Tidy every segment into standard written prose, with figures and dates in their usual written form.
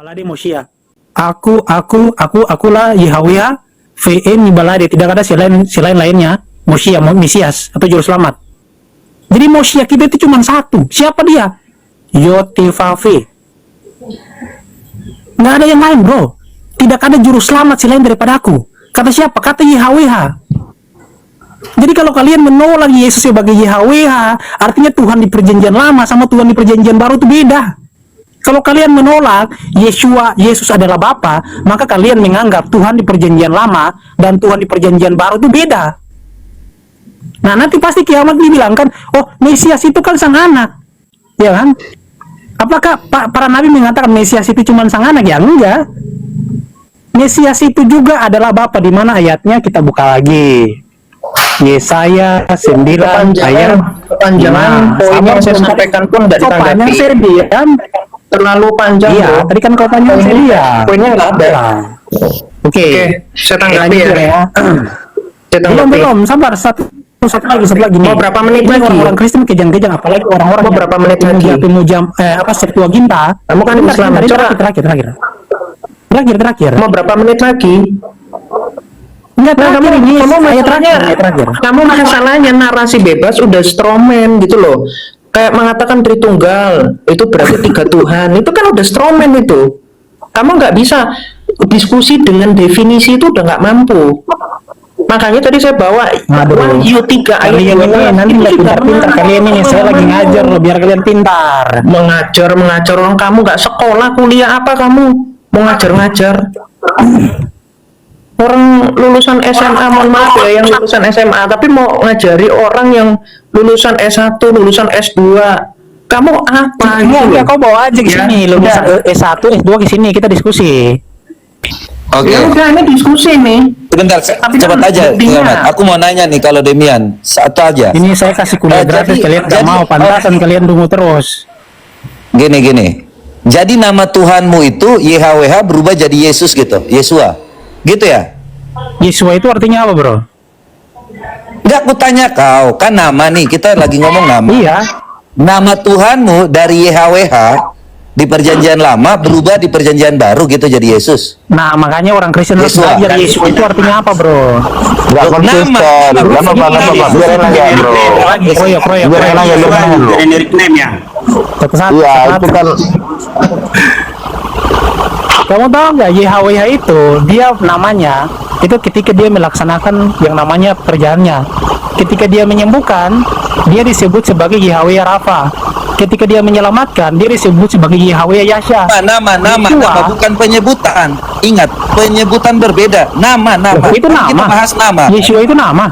Balade Mosia. Akulah Yahweh VM Balade. Tidak ada selain lainnya. Mosia, Mesias atau juru selamat. Jadi Mosia kita itu cuma satu. Siapa dia? Yotifave. Nggak ada yang lain, bro. Tidak ada juru selamat selain daripada aku. Kata siapa? Kata Yahweh. Jadi kalau kalian menolak Yesus sebagai Yahweh, artinya Tuhan di perjanjian lama sama Tuhan di perjanjian baru itu beda. Kalau kalian menolak Yesus adalah Bapa, maka kalian menganggap Tuhan di perjanjian lama dan Tuhan di perjanjian baru itu beda. Nah, nanti pasti kiamat dibilang kan, oh, Mesias itu kan sang anak. Ya kan? Apakah para nabi mengatakan Mesias itu cuma sang anak? Ya enggak. Mesias itu juga adalah Bapa. Di mana ayatnya? Kita buka lagi. Yesaya 9 ayat kepanjangan poin yang saya sampaikan pun tidak ditanggapi. Terlalu panjang. Iya, tadi kan kau tanya saya. Poinnya nggak ada. Oke, saya tanggapi ya. Belum, sabar, satu lagi nih. Mau berapa menit lagi? Orang Kristen kejang-kejang, apalagi orang-orang mau berapa menit lagi? Pemuja Septuaginta. Kamu kan Islam. Terakhir. Mau berapa menit lagi? Enggak, terakhir. Kamu masalahnya narasi bebas udah stromen gitu loh. Kayak mengatakan Tritunggal itu berarti 3 Tuhan. Itu kan udah stromen itu. Kamu nggak bisa diskusi dengan definisi itu, udah nggak mampu. Makanya tadi saya bawa Wahyu 3 ayat 2. Nanti nggak pintar-pintar kalian ini. Saya lagi ngajar loh, biar kalian pintar. Mengajar orang kamu nggak sekolah kuliah apa kamu mau ngajar-ngajar? Orang lulusan SMA, mohon maaf ya, yang lulusan SMA, tapi mau ngajari orang yang lulusan S1, lulusan S2. Kamu apa gitu? Ya, kau bawa aja ke sini, lulusan S1, S2 ke sini, kita diskusi. Oke. Ya udah, ini diskusi nih. Sebentar, cepat aja. Aku mau nanya nih, kalau Demian, satu aja. Ini saya kasih kuliah gratis, kalian nggak mau, pantasan kalian tunggu terus. Gini. Jadi nama Tuhanmu itu YHWH berubah jadi Yesus gitu, Yesua. Gitu ya? Yesua itu artinya apa, bro? Enggak, aku tanya kau. Kan nama nih, kita lagi ngomong nama. Iya. Nama Tuhanmu dari YHWH di perjanjian lama berubah di perjanjian baru gitu jadi Yesus. Nah, makanya orang Kristen harus belajar Yesua itu artinya apa, bro? Enggak konsisten. Lama. Biarin aja, bro. Proyek. Biarin aja dulu. Iya, itu kan. Kamu tahu nggak, YHWH itu dia namanya itu ketika dia melaksanakan yang namanya pekerjaannya. Ketika dia menyembuhkan, dia disebut sebagai YHWH Rafa. Ketika dia menyelamatkan, dia disebut sebagai YHWH Yasha. Nama bukan penyebutan. Ingat, penyebutan berbeda. Nama. Itu nama. Kita bahas nama. Yesua itu nama.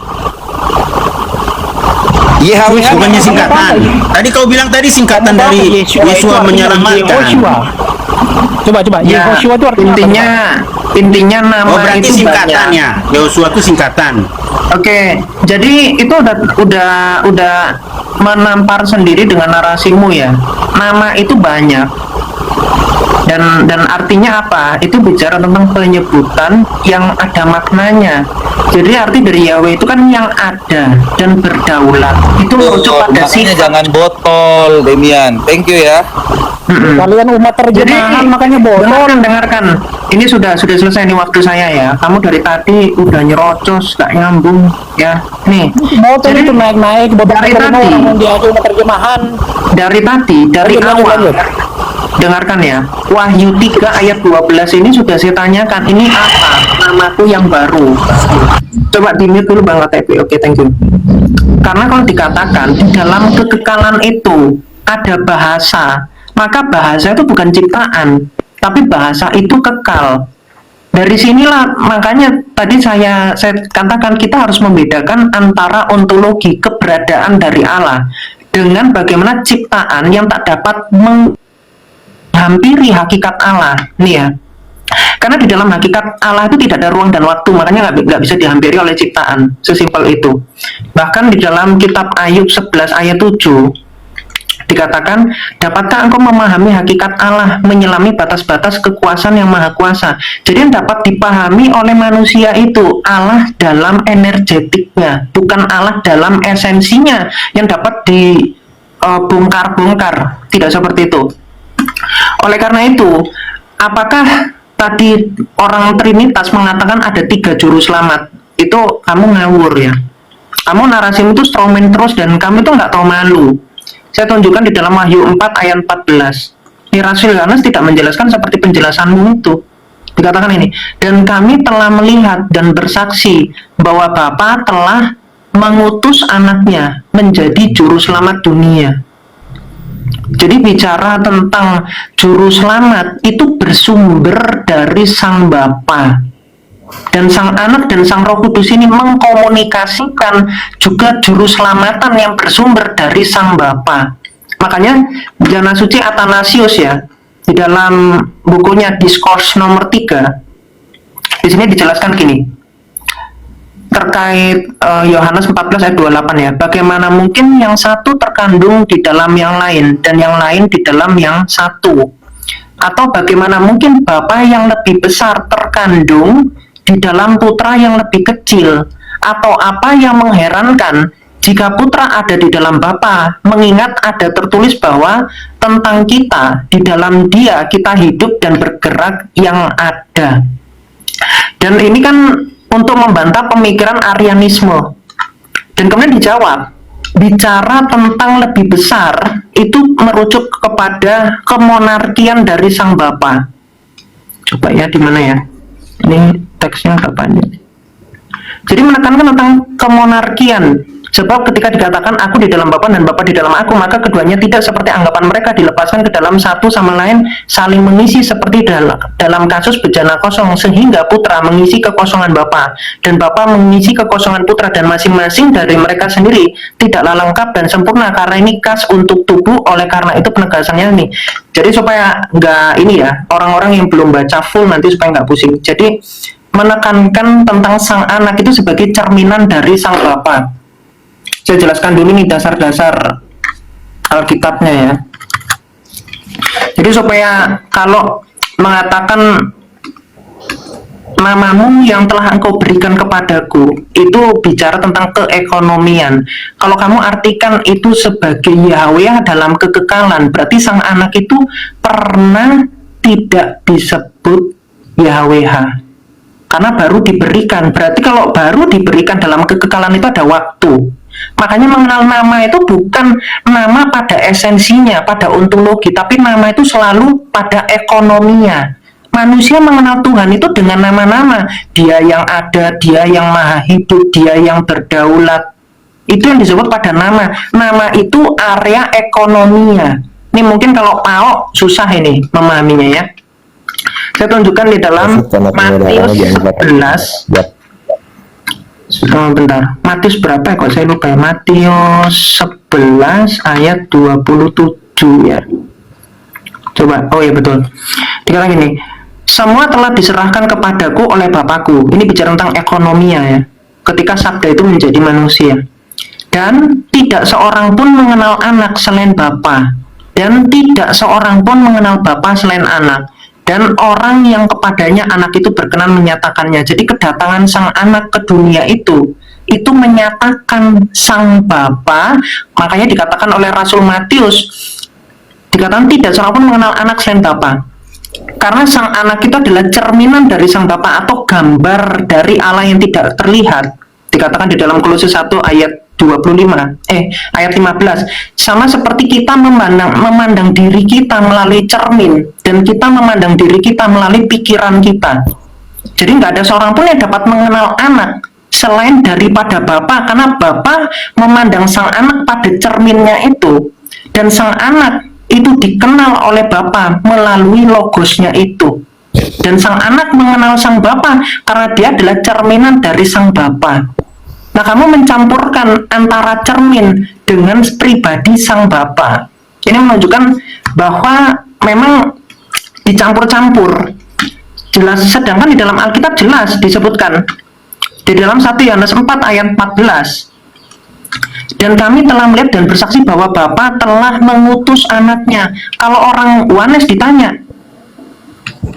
YHWH Bukannya singkatan. Tadi kau bilang tadi singkatan dari Yesua menyelamatkan. Coba. Ya, Yesua itu artinya intinya nama Oh, berarti itu singkatannya. Yesua itu singkatan. Oke, jadi itu udah menampar sendiri dengan narasimu ya. Nama itu banyak. Dan artinya apa? Itu bicara tentang penyebutan yang ada maknanya. Jadi arti dari Yahweh itu kan yang ada dan berdaulat. Itu merujuk pada sifat. Jangan botol, Demian. Thank you ya. Kalian umat terjemahan, makanya bodoh. Dengarkan. Ini sudah selesai nih waktu saya ya. Kamu dari tadi udah nyerocos, gak nyambung ya. Nih. Bodoh itu naik-naik. Dari tadi. Terjemahan. Dari awal. Dengarkan ya. Wahyu 3 ayat 12 ini sudah saya tanyakan. Ini apa? Namaku yang baru. Coba di-mute dulu Bang ATP. Oke, thank you. Karena kalau dikatakan di dalam kekekalan itu ada bahasa, maka bahasa itu bukan ciptaan, tapi bahasa itu kekal. Dari sinilah makanya tadi saya katakan kita harus membedakan antara ontologi keberadaan dari Allah dengan bagaimana ciptaan yang tak dapat menghampiri hakikat Allah. Nih ya. Karena di dalam hakikat Allah itu tidak ada ruang dan waktu, makanya nggak bisa dihampiri oleh ciptaan. Sesimpel itu. Bahkan di dalam kitab Ayub 11 ayat 7 dikatakan, dapatkah engkau memahami hakikat Allah, menyelami batas-batas kekuasaan yang maha kuasa. Jadi yang dapat dipahami oleh manusia itu Allah dalam energetiknya, bukan Allah dalam esensinya yang dapat dibongkar-bongkar. Tidak seperti itu. Oleh karena itu apakah tadi orang Trinitas mengatakan ada 3 juru selamat? Itu kamu ngawur ya. Kamu narasimu itu strawman terus dan kamu itu nggak tahu malu. Saya tunjukkan di dalam Wahyu 4 ayat 14. Ini Rasul Yohanes tidak menjelaskan seperti penjelasanmu itu. Dikatakan ini, dan kami telah melihat dan bersaksi bahwa Bapa telah mengutus anaknya menjadi juru selamat dunia. Jadi bicara tentang juru selamat itu bersumber dari Sang Bapa. Dan Sang Anak dan Sang Roh Kudus ini mengkomunikasikan juga juru selamatan yang bersumber dari Sang Bapa. Makanya Jana Suci Athanasius ya, di dalam bukunya Diskurs nomor 3, di sini dijelaskan gini, terkait Yohanes 14 ayat 28 ya, bagaimana mungkin yang satu terkandung di dalam yang lain dan yang lain di dalam yang satu, atau bagaimana mungkin Bapa yang lebih besar terkandung di dalam putra yang lebih kecil, atau apa yang mengherankan jika putra ada di dalam Bapa, mengingat ada tertulis bahwa tentang kita, di dalam Dia kita hidup dan bergerak yang ada. Dan ini kan untuk membantah pemikiran Arianisme. Dan kemudian dijawab, bicara tentang lebih besar, itu merujuk kepada kemonarkian dari Sang Bapa. Coba ya, di mana ya? Ini teksnya agak panjang. Jadi menekankan tentang kemonarkian. Sebab ketika dikatakan aku di dalam Bapa dan Bapa di dalam aku, maka keduanya tidak seperti anggapan mereka dilepaskan ke dalam satu sama lain, saling mengisi seperti dalam kasus bejana kosong, sehingga putra mengisi kekosongan Bapa dan Bapa mengisi kekosongan putra, dan masing-masing dari mereka sendiri tidaklah lengkap dan sempurna, karena ini khas untuk tubuh. Oleh karena itu penegasannya nih. Jadi supaya nggak ini ya, orang-orang yang belum baca full nanti supaya nggak pusing. Jadi menekankan tentang Sang Anak itu sebagai cerminan dari Sang Bapa. Saya jelaskan dulu nih dasar-dasar Alkitabnya ya. Jadi supaya kalau mengatakan namamu yang telah engkau berikan kepadaku, itu bicara tentang keekonomian. Kalau kamu artikan itu sebagai Yahweh dalam kekekalan, berarti Sang Anak itu pernah tidak disebut Yahweh, karena baru diberikan. Berarti kalau baru diberikan dalam kekekalan itu ada waktu. Makanya mengenal nama itu bukan nama pada esensinya, pada ontologi, tapi nama itu selalu pada ekonominya. Manusia mengenal Tuhan itu dengan nama-nama. Dia yang ada, Dia yang maha hidup, Dia yang berdaulat. Itu yang disebut pada nama. Nama itu area ekonominya. Ini mungkin kalau mau susah ini memahaminya ya. Saya tunjukkan di dalam Matius 11. Bentar, Matius berapa ya, kok saya lupa ya. Matius 11 ayat 27 ya. Coba, oh ya betul. Dikatakan gini, semua telah diserahkan kepadaku oleh Bapakku. Ini bicara tentang ekonominya ya. Ketika sabda itu menjadi manusia. Dan tidak seorang pun mengenal anak selain Bapa. Dan tidak seorang pun mengenal Bapa selain anak. Dan orang yang kepadanya anak itu berkenan menyatakannya. Jadi kedatangan Sang Anak ke dunia itu menyatakan Sang Bapa. Makanya dikatakan oleh Rasul Matius, dikatakan tidak seorang pun mengenal anak selain Bapa. Karena Sang Anak itu adalah cerminan dari Sang Bapa atau gambar dari Allah yang tidak terlihat. Dikatakan di dalam Kolose 1 ayat 25, ayat 15. Sama seperti kita memandang diri kita melalui cermin, dan kita memandang diri kita melalui pikiran kita. Jadi nggak ada seorang pun yang dapat mengenal anak selain daripada Bapa, karena Bapa memandang Sang Anak pada cerminnya itu, dan Sang Anak itu dikenal oleh Bapa melalui logosnya itu. Dan Sang Anak mengenal Sang Bapa karena dia adalah cerminan dari Sang Bapa. Nah, kamu mencampurkan antara cermin dengan pribadi Sang Bapa. Ini menunjukkan bahwa memang dicampur-campur. Jelas, sedangkan di dalam Alkitab jelas disebutkan di dalam 1 Yohanes 4 ayat 14. Dan kami telah melihat dan bersaksi bahwa Bapa telah mengutus anaknya. Kalau orang Yohanes ditanya,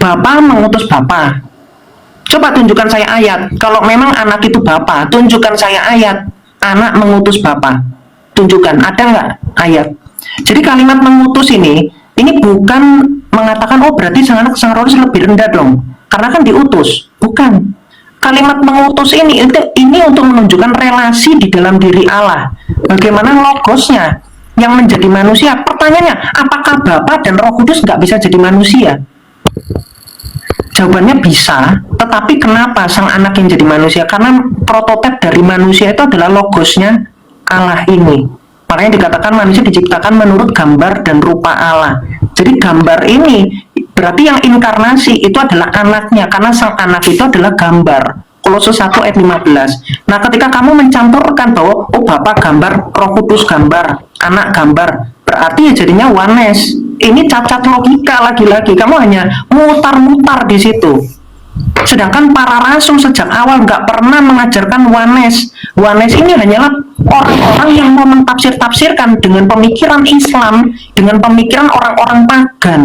Bapa mengutus Bapa. Coba tunjukkan saya ayat. Kalau memang anak itu Bapa, tunjukkan saya ayat. Anak mengutus Bapa. Tunjukkan, ada nggak ayat? Jadi kalimat mengutus ini bukan mengatakan, oh berarti sang roh lebih rendah dong, karena kan diutus. Bukan. Kalimat mengutus ini untuk menunjukkan relasi di dalam diri Allah. Bagaimana logosnya yang menjadi manusia. Pertanyaannya, apakah Bapa dan Roh Kudus nggak bisa jadi manusia? Jawabannya bisa, tetapi kenapa sang anak yang jadi manusia? Karena prototipe dari manusia itu adalah logosnya Allah ini. Makanya dikatakan manusia diciptakan menurut gambar dan rupa Allah. Jadi gambar ini berarti yang inkarnasi itu adalah anaknya, karena sang anak itu adalah gambar. Kolose 1 ayat 15. Nah, ketika kamu mencampurkan bahwa oh Bapa gambar, Roh Kudus gambar, anak gambar, berarti ya jadinya oneness. Ini cacat logika lagi-lagi. Kamu hanya mutar-mutar di situ. Sedangkan para rasul sejak awal nggak pernah mengajarkan oneness. Oneness ini hanyalah orang-orang yang mau mentafsir-tafsirkan dengan pemikiran Islam, dengan pemikiran orang-orang pagan.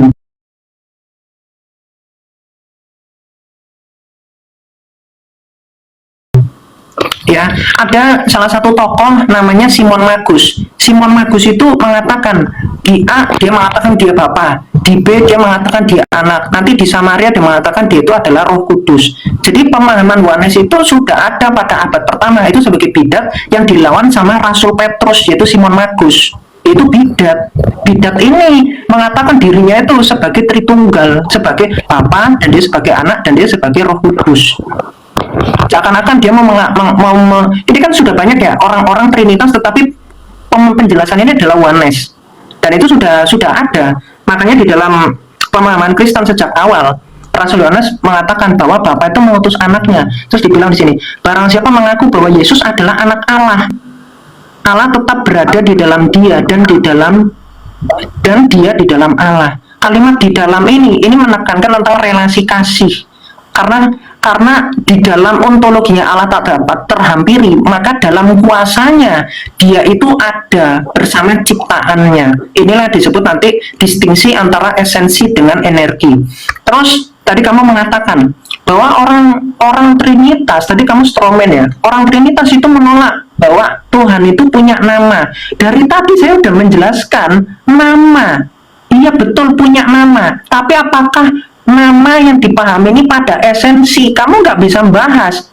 Ya, ada salah satu tokoh namanya Simon Magus. Simon Magus itu mengatakan di A dia mengatakan dia Bapa, di B dia mengatakan dia anak, nanti di Samaria dia mengatakan dia itu adalah Roh Kudus. Jadi pemahaman oneness itu sudah ada pada abad pertama, itu sebagai bidat yang dilawan sama Rasul Petrus, yaitu Simon Magus. Itu bidat. Bidat ini mengatakan dirinya itu sebagai Tritunggal, sebagai Bapa dan dia sebagai anak dan dia sebagai Roh Kudus. Seakan-akan dia ini kan sudah banyak ya orang-orang Trinitas, tetapi penjelasan ini adalah oneness, dan itu sudah ada. Makanya di dalam pemahaman Kristen sejak awal, Rasul Yohanes mengatakan bahwa Bapa itu mengutus anaknya. Terus dibilang di sini, barang siapa mengaku bahwa Yesus adalah anak Allah, Allah tetap berada di dalam dia dan dia di dalam Allah. Kalimat di dalam ini menekankan tentang relasi kasih. Karena di dalam ontologinya Allah tak dapat terhampiri, maka dalam kuasanya dia itu ada bersama ciptaannya. Inilah disebut nanti distingsi antara esensi dengan energi. Terus tadi kamu mengatakan bahwa orang Trinitas, tadi kamu stromen ya, orang Trinitas itu menolak bahwa Tuhan itu punya nama. Dari tadi saya sudah menjelaskan nama, iya betul punya nama, tapi apakah nama yang dipahami ini pada esensi? Kamu nggak bisa membahas.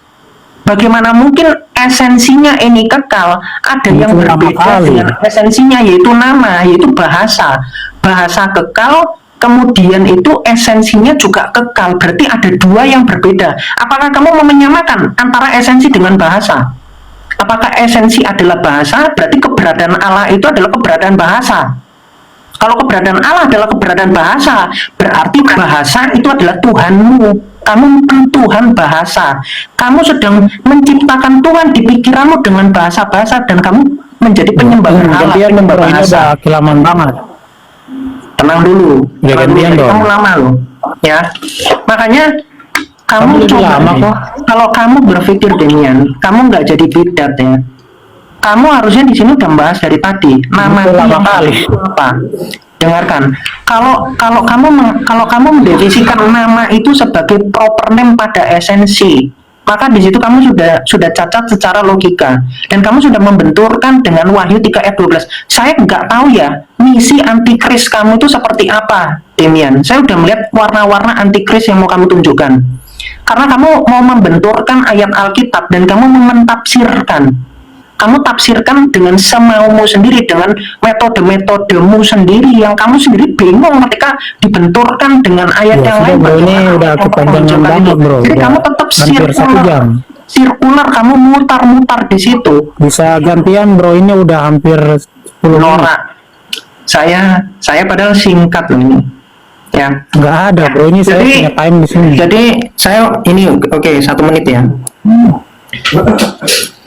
Bagaimana mungkin esensinya ini kekal? Ada yang berbeda dengan esensinya, yaitu nama, yaitu bahasa. Bahasa kekal, kemudian itu esensinya juga kekal. Berarti ada dua yang berbeda. Apakah kamu mau menyamakan antara esensi dengan bahasa? Apakah esensi adalah bahasa? Berarti keberadaan Allah itu adalah keberadaan bahasa. Kalau keberadaan Allah adalah keberadaan bahasa, berarti bahasa itu adalah Tuhanmu. Kamu Tuhan bahasa. Kamu sedang menciptakan Tuhan di pikiranmu dengan bahasa-bahasa, dan kamu menjadi penyembah Allah, penyembah bahasa. Udah kelamaan banget. Tenang dulu. Kamu lama loh. Ya. Makanya kamu coba kalau kamu berpikir demikian, kamu nggak jadi bidat ya. Kamu harusnya di sini udah bahas dari tadi nama itu yang apa. Dengarkan, kalau kamu mendefinisikan nama itu sebagai proper name pada esensi, maka di situ kamu sudah cacat secara logika, dan kamu sudah membenturkan dengan Wahyu 3 ayat 12. Saya nggak tahu ya misi antikris kamu itu seperti apa, Demian. Saya sudah melihat warna-warna antikris yang mau kamu tunjukkan, karena kamu mau membenturkan ayat Alkitab dan kamu mentafsirkan. Kamu tafsirkan dengan semaumu sendiri, dengan metode-metodemu sendiri yang kamu sendiri bingung ketika dibenturkan dengan ayat yang lain. Bro, ini udah kepanjangan banget bro. Jadi kamu tetap sirkular, kamu mutar-mutar di situ. Bisa gantian bro, ini udah hampir 10 menit. Saya padahal singkat loh ini. Ya. Nggak ada bro, ini saya punya time di sini. Jadi saya ini oke, 1 menit ya.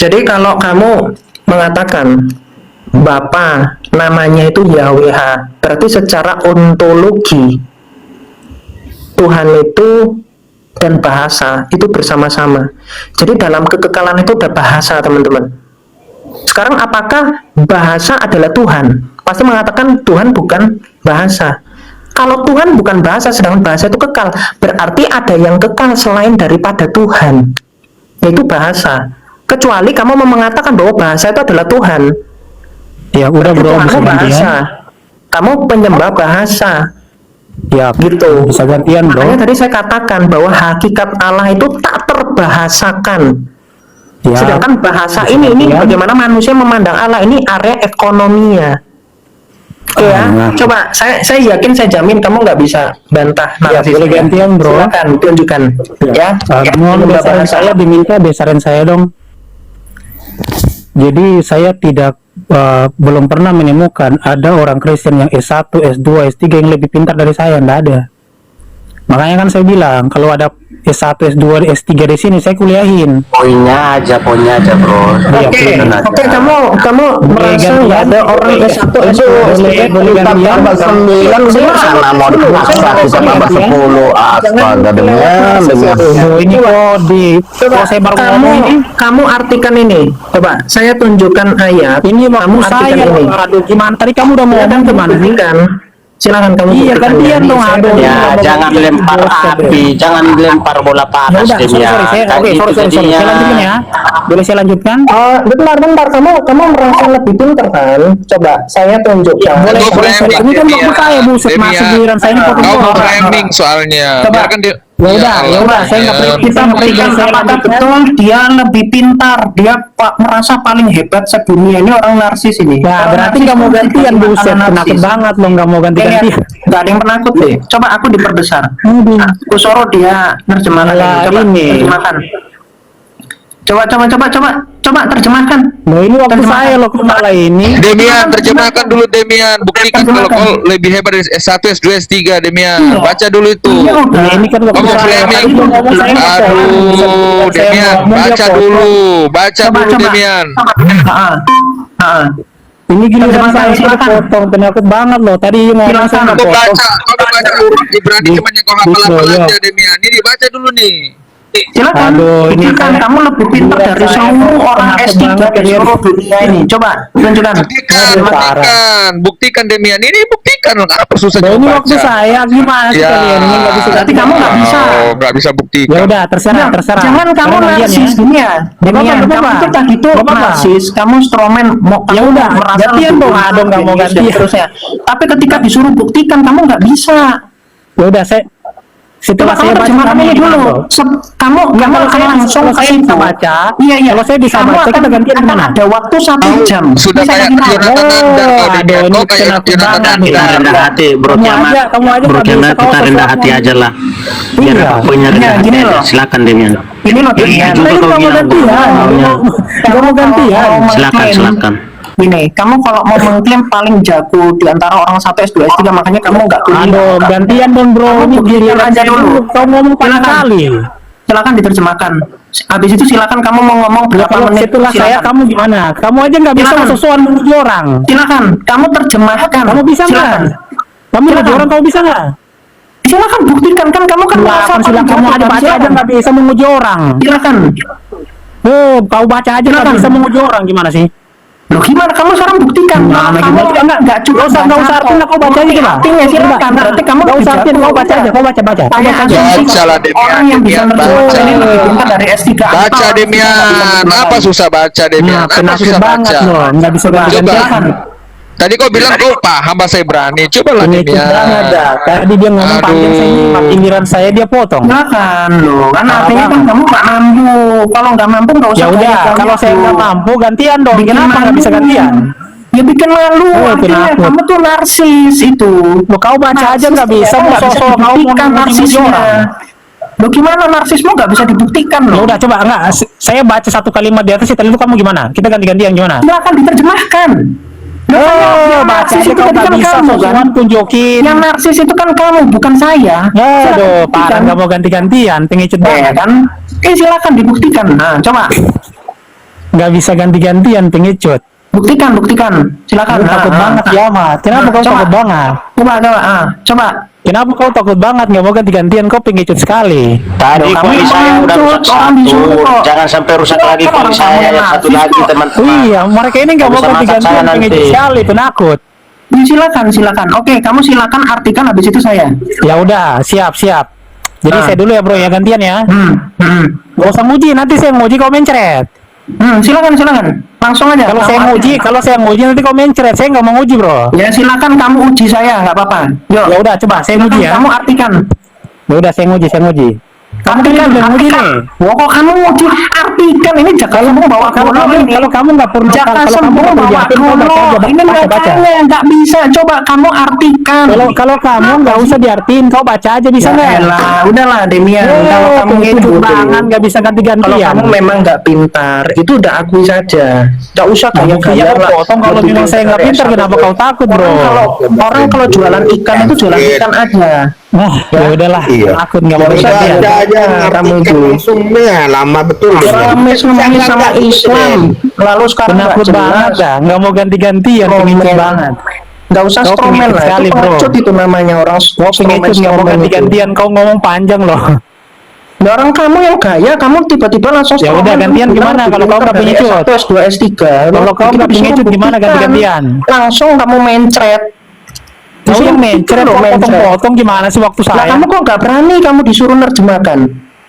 Jadi kalau kamu mengatakan Bapa namanya itu Yahweh, berarti secara ontologi Tuhan itu dan bahasa itu bersama-sama. Jadi dalam kekekalan itu ada bahasa, teman-teman. Sekarang apakah bahasa adalah Tuhan? Pasti mengatakan Tuhan bukan bahasa. Kalau Tuhan bukan bahasa, sedangkan bahasa itu kekal, berarti ada yang kekal selain daripada Tuhan, yaitu bahasa. Kecuali kamu mau mengatakan bahwa bahasa itu adalah Tuhan. Ya udah bro, kamu bahasa. Kamu penyembah bahasa. Ya, Gitu. bisa gantian bro. Makanya tadi saya katakan bahwa hakikat Allah itu tak terbahasakan. Ya, Sedangkan bahasa bisa ini gantian. bagaimana manusia memandang Allah ini area ekonominya. Oke ya, Nah. coba saya yakin, saya jamin kamu nggak bisa bantah Ya, narasi boleh saya. gantian, bro. Silakan tunjukkan ya. Mohon Dengan besarin bahasa. saya, diminta besarin saya dong. Jadi saya tidak belum pernah menemukan ada orang Kristen yang S1, S2, S3 yang lebih pintar dari saya, enggak ada. Makanya kan saya bilang kalau ada S1, S2, S3 di sini saya kuliahin. Poinnya aja bro. Iya, Oke, benar. oke, kamu merasa gantian. nggak ada orang S1, S2, boleh gantian. Tambah 9 sana mau dipaksa kita tambah 10. Astaga demian. Oh, ini kok di Coba saya baru ngomong ini. kamu artikan ini. Coba saya tunjukkan ayat. Ini kamu waktu artikan saya. ini. Aduh, gimana tadi kamu udah mau Silakan ngomong kamu gimana sih? buktikan. Silakan kamu Iya, buktikan gantian ya. dong, Saya aduh. kan- Ya jangan lempar api, jangan lempar bola Ya panas udah, sorry, Demian. saya, Kayak oke, gitu sorry. Saya jadinya. lanjutin ya. Boleh saya lanjutkan? Bentar, kamu merasa lebih pintar kan? Coba saya tunjukkan. Boleh, Itu boleh. framing, Ini kan waktu Demian. saya buset masuk Demian. giliran saya ini potong Kau orang. framing soalnya. Coba. Biarkan dia. Ya udah, Allah, ya udah, saya nggak Demian. perlu- Kita berikan Saya apakah lanjutkan. betul dia lebih pintar, dia merasa paling hebat sedunia, ini orang narsis ini. Ya, Orang berarti narsis nggak mau itu gantian bukan buset, narsis. penakut banget lo nggak mau Lihat, ganti-gantian. nggak ada yang penakut deh. Coba aku diperbesar. Aduh. Aku suruh dia nerjemahkan. Malah Coba ini. terjemahkan. Coba terjemahkan. Loh, ini waktu Terjemahkan. saya loh kok malah ini. Demian, terjemahkan dulu Demian. Buktikan kalau Terjemahkan. kau lebih hebat dari S1, S2, S3 Demian. Iya. Baca dulu itu. Iya, udah. Nah, ini kan waktu Kamu saya. framing. Tadi dia ngomong saya nggak tahu. Aduh, Saya Demian, ngomong, dia baca potong. dulu. Baca Coba, dulu coba. Demian. Ini giliran Terjemahkan, saya silakan. potong, penakut banget loh. Tadi ngomong Silakan. saya nggak Kau potong. baca, kau baca dulu. Ibrani cuma yang kau hafal-hafal Iya. aja Demian. Ini dibaca dulu nih. Silakan. Aduh, ini Buktikan saya- kamu lebih pintar giliran dari saya seluruh orang penakut S3 banget di kalian. seluruh dunia ini. Coba tunjukkan. Buktikan, Aduh, parah. buktikan Demian. Ini buktikan. Apa susah Loh, coba ini baca? waktu saya gimana sih Ya. kalian ini nggak bisa Berarti kamu nggak bisa. Oh, nggak bisa buktikan. Ya udah, terserah. Jangan kamu Sekarang gantian narsis dunia. Nggak apa-apa, Demian, nggak kamu apa-apa. tuh tadi tuh Nggak apa-apa. narsis, kamu stroman, mau Ya kamu udah, merasa gantian lebih dong, pintar, dong, nggak mau genius, dan gantian. seterusnya. Tapi ketika disuruh buktikan, kamu nggak bisa. Ya udah, saya setelah Coba saya kamu baca terjemahkan kamu ini gimana, dulu. bro? Kamu kalau saya- langsung kalau ke saya situ. bisa baca, Iya. kalau saya bisa Kamu baca, akan- kita gantian akan gimana? ada waktu 1 jam. Sudah Bisa kayak gini, Jonathan Anda, kau aduh, Demian. ini Kau kayak penakut Jonathan banget Anda. nih. Kita rendah hati bro Kamu Kiamat. aja Bro nggak bisa, Kiamat, kau kita rendah sesuatu. hati aja lah. Biar Iya. apa poinnya rendah Iya, hati gini aja. loh. Silakan Demian. Ini loh Demian. Juga Saya kau nggak mau bilang, gantian, maunya. nggak mau gantian. Silakan. Gini, kamu kalau mau mengklaim paling jago di antara orang 1 S2 S3, makanya kamu nggak kuliah. Aduh, gantian dong bro, Kamu ini buktikan giliran aja saya dulu. dulu. Kau ngomong paling Silakan. kali. Silakan diterjemahkan. Habis itu silakan kamu mau ngomong Ya, berapa kalau menit. setelah saya, Silakan. kamu gimana? Kamu aja nggak bisa Silakan. sesuatu memuji orang. Silakan, kamu terjemahkan. Kamu bisa nggak? Silakan. Kamu memuji Silakan. orang, kamu bisa nggak? Silakan buktikan kan kamu kan merasa Silakan, silakan. Kamu paling aja jago. baca aja nggak bisa memuji orang. Silakan. Oh, kau baca aja nggak Silakan. bisa memuji orang, gimana sih? Loh gimana kamu sekarang buktikan? Gimana, Kamu gimana? enggak cukup. Nggak usah artiin, kau baca aja coba. Artinya silakan. Coba. Berarti kamu Nggak lebih usah artiin, jago. kau baca aja, kau baca. Saya Baca. asumsi Baca lah, Demian, orang yang bisa Demian, menerjemahkan baca. ini lebih pintar dari S3. Baca Demian. Apa susah baca Demian? Nah, Apa penakut susah banget baca? loh, nggak bisa Coba. ganti-gantian. Tadi kau bilang kau paham bahasa Ibrani. Coba lah Ini Demian. banget dah. Tadi dia ngomong panjang, saya nyimak, giliran saya dia potong. Silakan loh, kan Apa, artinya kan Bang? kamu nggak mampu. Kalau nggak mampu nggak usah. Ya udah, kayak kalau saya gitu. nggak mampu gantian dong. Bikin Kenapa nggak malu. bisa gantian? Ya bikin malu. Oh, Artinya penakut. kamu tuh narsis itu. Lo kau baca aja nggak Narsis bisa, tuh mau nggak bisa sosok kau mau dibuktikan memuji narsisnya. orang. Lo gimana narsismu nggak bisa dibuktikan Ya loh? udah coba enggak, saya baca satu kalimat di atas tadi itu kamu gimana? Kita ganti-gantian gimana? Silakan diterjemahkan. Oh, baca narsis aja itu kau tadi nggak kan bisa, kamu, kan? sosokan tunjukin. Yang narsis itu kan kamu, bukan saya. Silakan Aduh, parah buktikan. nggak mau ganti-gantian, pengecut Ya banget. kan? Silakan dibuktikan. Nah, coba Nggak bisa ganti-gantian, pengecut. buktikan. Silakan. Kau takut banget ya, Mat. Kenapa kau Coba. takut banget? Coba. Kenapa kau takut banget? Nggak mau ganti-gantian, kau pengecut sekali. Tadi Loh, poin kamu saya udah orang rusak orang satu. disuruh kok. Jangan sampai rusak lagi Kan poin orang saya kamu yang yang satu narsis lagi kok. teman-teman. Iya, mereka ini nggak mau Bisa masak ganti-gantian, saya pengecut nanti. sekali, penakut. Ya, silakan. Oke, kamu silakan artikan habis itu saya. Ya udah, siap. Jadi Nah. saya dulu ya bro ya gantian ya. Hmm. Gak usah muji, nanti saya muji kau mencret. Silakan. Langsung aja. Kalau kamu saya artikan. nguji, nanti kau mencret. Saya nggak mau nguji, bro. Ya silakan kamu uji saya, nggak apa-apa. Yuk. Ya udah, coba saya nguji ya. Kamu artikan. Ya udah, saya nguji. Kamu kan nguji artikan. nih. Wah, kok kamu nguji artikan ini jaka sembung bawa Kalau golok ini. kalau kamu nggak pernah Jaka kalau kamu sembung nggak bawa yakin, kau baca aja, golok. Ini baca. makanya nggak bisa. Coba kamu artikan. Kalau kamu nggak usah diartiin, kau baca aja bisa Ya nggak? elah, udahlah Demian. Kalau kamu itu itu banget nggak bisa kalau ganti-gantian. kamu memang nggak pintar, itu udah akui saja. Nggak usah Iya, gaya-gaya kau lah. potong kalau Lebih memang saya nggak pintar, kenapa kau takut, bro? Orang kalau jualan ikan itu jualan ikan aja. Ya udahlah, Iya. takut nggak mau Nggak usah gantian. aja kamu ngartikan itu. langsung ya, lama betul. Rames ngomongin sama Islam, lalu sekarang nggak Penakut banget jelas. dah, nggak mau ganti-gantian, pengecut Komen. banget. Nggak usah Kau stromen pengecut lah, sekali, itu bro. pengecut itu namanya orang Kau pengecut nggak mau ganti-gantian, kau ngomong panjang loh. Nah, orang kamu yang gaya, kamu tiba-tiba langsung Ya udah, stromen. gantian Kamu gimana bilang kalau kau nggak dari pengecut? S1, S2, S3. Kalau kau nggak Disuruh pengecut, gimana buktikan. ganti-gantian? Langsung kamu mencret. Kau yang mencret, kau potong-potong gimana sih waktu Lah saya? kamu kok nggak berani kamu disuruh nerjemahkan?